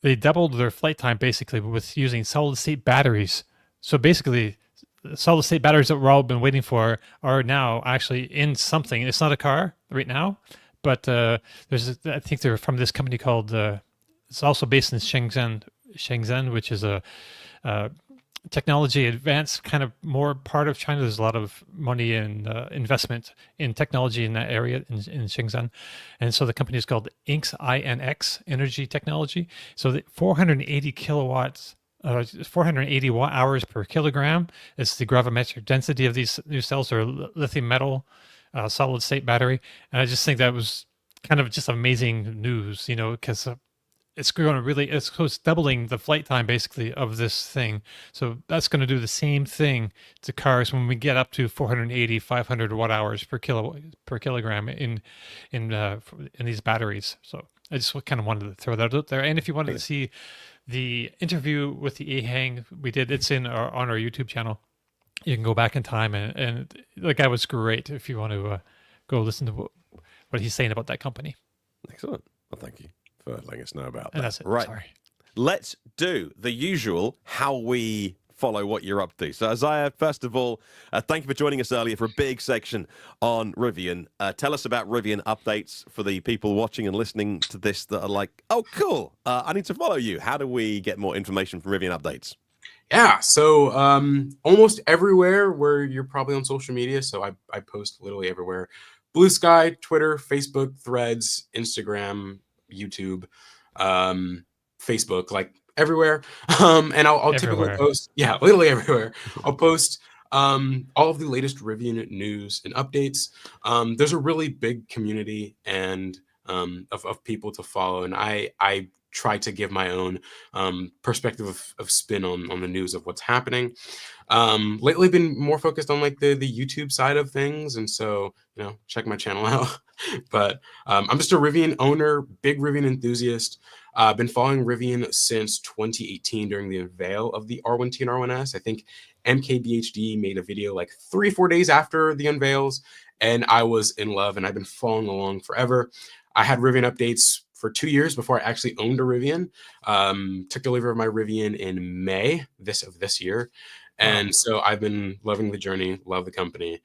They doubled their flight time basically with using solid state batteries. So basically, solid state batteries that we've all been waiting for are now actually in something. It's not a car right now, but I think they're from this company called. It's also based in Shenzhen, which is a technology advanced kind of more part of China. There's a lot of money and investment in technology in that area in Shenzhen. And so the company is called INX Energy Technology. So the 480 kilowatts, 480 watt hours per kilogram is the gravimetric density of these new cells. Are lithium metal, solid state battery. And I just think that was kind of just amazing news, because it's going to really, it's doubling the flight time basically of this thing. So that's going to do the same thing to cars when we get up to 480, 500 watt hours per kilogram in these batteries. So I just kind of wanted to throw that out there. And if you wanted to see the interview with the Ehang we did, it's on our YouTube channel. You can go back in time, and the guy was great. If you want to go listen to what he's saying about that company. Excellent. Well, thank you for letting us know about that. And that's it. Right. Sorry. Let's do the usual, how we follow what you're up to. So, Isaiah, first of all, thank you for joining us earlier for a big section on Rivian. Tell us about Rivian updates for the people watching and listening to this that are like, oh, cool, I need to follow you. How do we get more information from Rivian updates? Yeah, so almost everywhere where you're probably on social media. So I post literally everywhere. Blue Sky, Twitter, Facebook, Threads, Instagram, YouTube, Facebook, like everywhere. And I'll typically post, literally everywhere. I'll post all of the latest Rivian news and updates. There's a really big community and of people to follow, and I try to give my own perspective of spin on the news of what's happening. Lately been more focused on like the YouTube side of things, and so check my channel out. But I'm just a Rivian owner, big Rivian enthusiast. I've been following Rivian since 2018 during the unveil of the R1T and R1S. I think MKBHD made a video like 3-4 days after the unveils, and I was in love, and I've been following along forever. I had Rivian updates for 2 years before I actually owned a Rivian. Took delivery of my Rivian in May of this year. And so I've been loving the journey, love the company.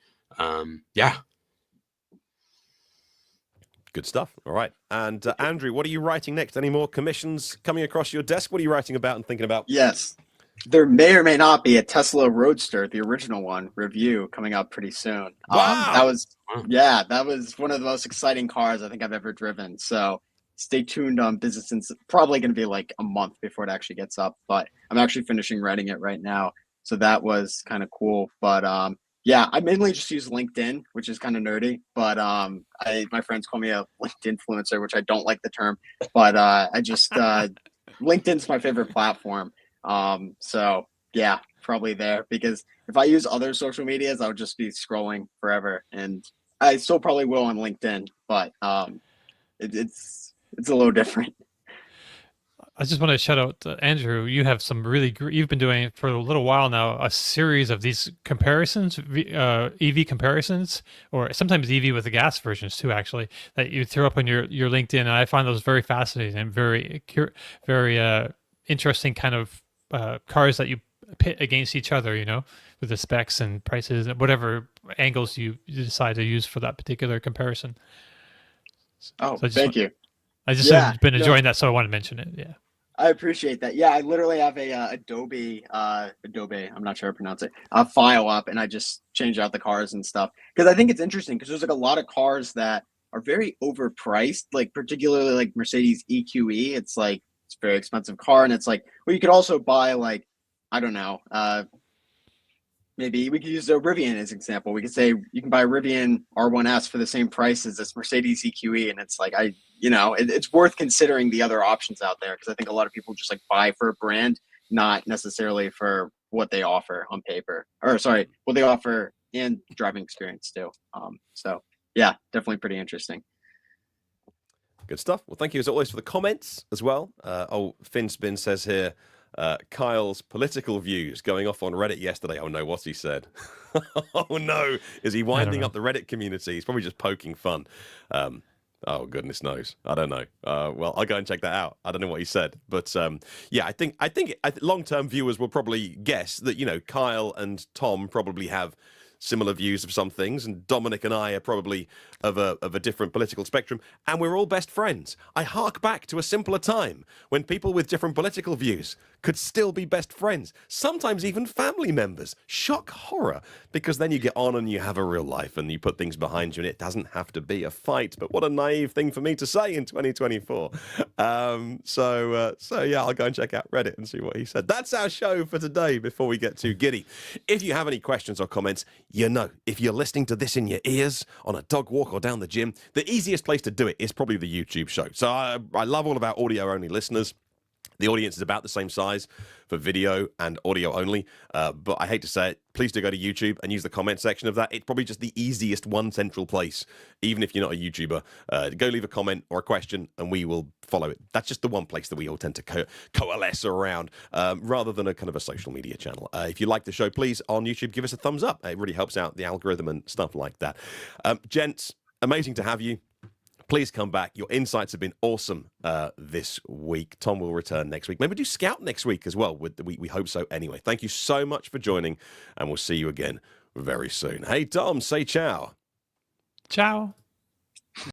Yeah. Good stuff. All right. And Andrew, what are you writing next? Any more commissions coming across your desk? What are you writing about and thinking about? Yes. There may or may not be a Tesla Roadster, the original one, review coming out pretty soon. Wow. That was one of the most exciting cars I think I've ever driven. So stay tuned on Business Insider. Probably going to be like a month before it actually gets up, but I'm actually finishing writing it right now. So that was kind of cool. But Yeah, I mainly just use LinkedIn, which is kind of nerdy, but my friends call me a LinkedIn influencer, which I don't like the term, but I just LinkedIn's my favorite platform. So yeah, probably there, because if I use other social medias, I would just be scrolling forever, and I still probably will on LinkedIn, but it's a little different. I just want to shout out Andrew. You have some really you've been doing for a little while now a series of these comparisons, EV comparisons, or sometimes EV with the gas versions too, actually, that you throw up on your LinkedIn. And I find those very fascinating and very interesting kind of cars that you pit against each other, you know, with the specs and prices and whatever angles you decide to use for that particular comparison. Oh, so thank you. I just have been enjoying that, so I wanted to mention it. Yeah. I appreciate that. Yeah, I literally have a Adobe, I'm not sure how to pronounce it, a file up, and I just change out the cars and stuff. Because I think it's interesting, because there's like a lot of cars that are very overpriced, like particularly like Mercedes EQE. It's like, it's a very expensive car, and it's like, well, you could also buy like, I don't know, maybe we could use the Rivian as an example. We could say you can buy a Rivian R1S for the same price as this Mercedes EQE, and it's like, it's worth considering the other options out there, because I think a lot of people just like buy for a brand, not necessarily for what they offer on paper, or sorry, what they offer and driving experience too. So yeah, definitely pretty interesting. Good stuff. Well, thank you as always for the comments as well. Finspin says here, Kyle's political views going off on Reddit yesterday. Oh no, what's he said? Oh no, is he winding up the Reddit community? He's probably just poking fun. Oh goodness knows, I don't know. Well, I'll go and check that out. I don't know what he said, but yeah, I think long-term viewers will probably guess that, you know, Kyle and Tom probably have similar views of some things, and Dominic and I are probably of a different political spectrum, and we're all best friends. I hark back to a simpler time when people with different political views could still be best friends, sometimes even family members. Shock horror, because then you get on and you have a real life and you put things behind you and it doesn't have to be a fight. But what a naive thing for me to say in 2024. So yeah, I'll go and check out Reddit and see what he said. That's our show for today before we get too giddy. If you have any questions or comments, you know, if you're listening to this in your ears on a dog walk or down the gym, the easiest place to do it is probably the YouTube show. So I love all of our audio-only listeners. The audience is about the same size for video and audio only, but I hate to say it, please do go to YouTube and use the comment section of that. It's probably just the easiest one central place, even if you're not a YouTuber. Go leave a comment or a question and we will follow it. That's just the one place that we all tend to coalesce around, rather than a kind of a social media channel. If you like the show, please, on YouTube, give us a thumbs up. It really helps out the algorithm and stuff like that. Gents, amazing to have you. Please come back. Your insights have been awesome this week. Tom will return next week. Maybe do Scout next week as well. We hope so anyway. Thank you so much for joining, and we'll see you again very soon. Hey, Tom, say ciao. Ciao.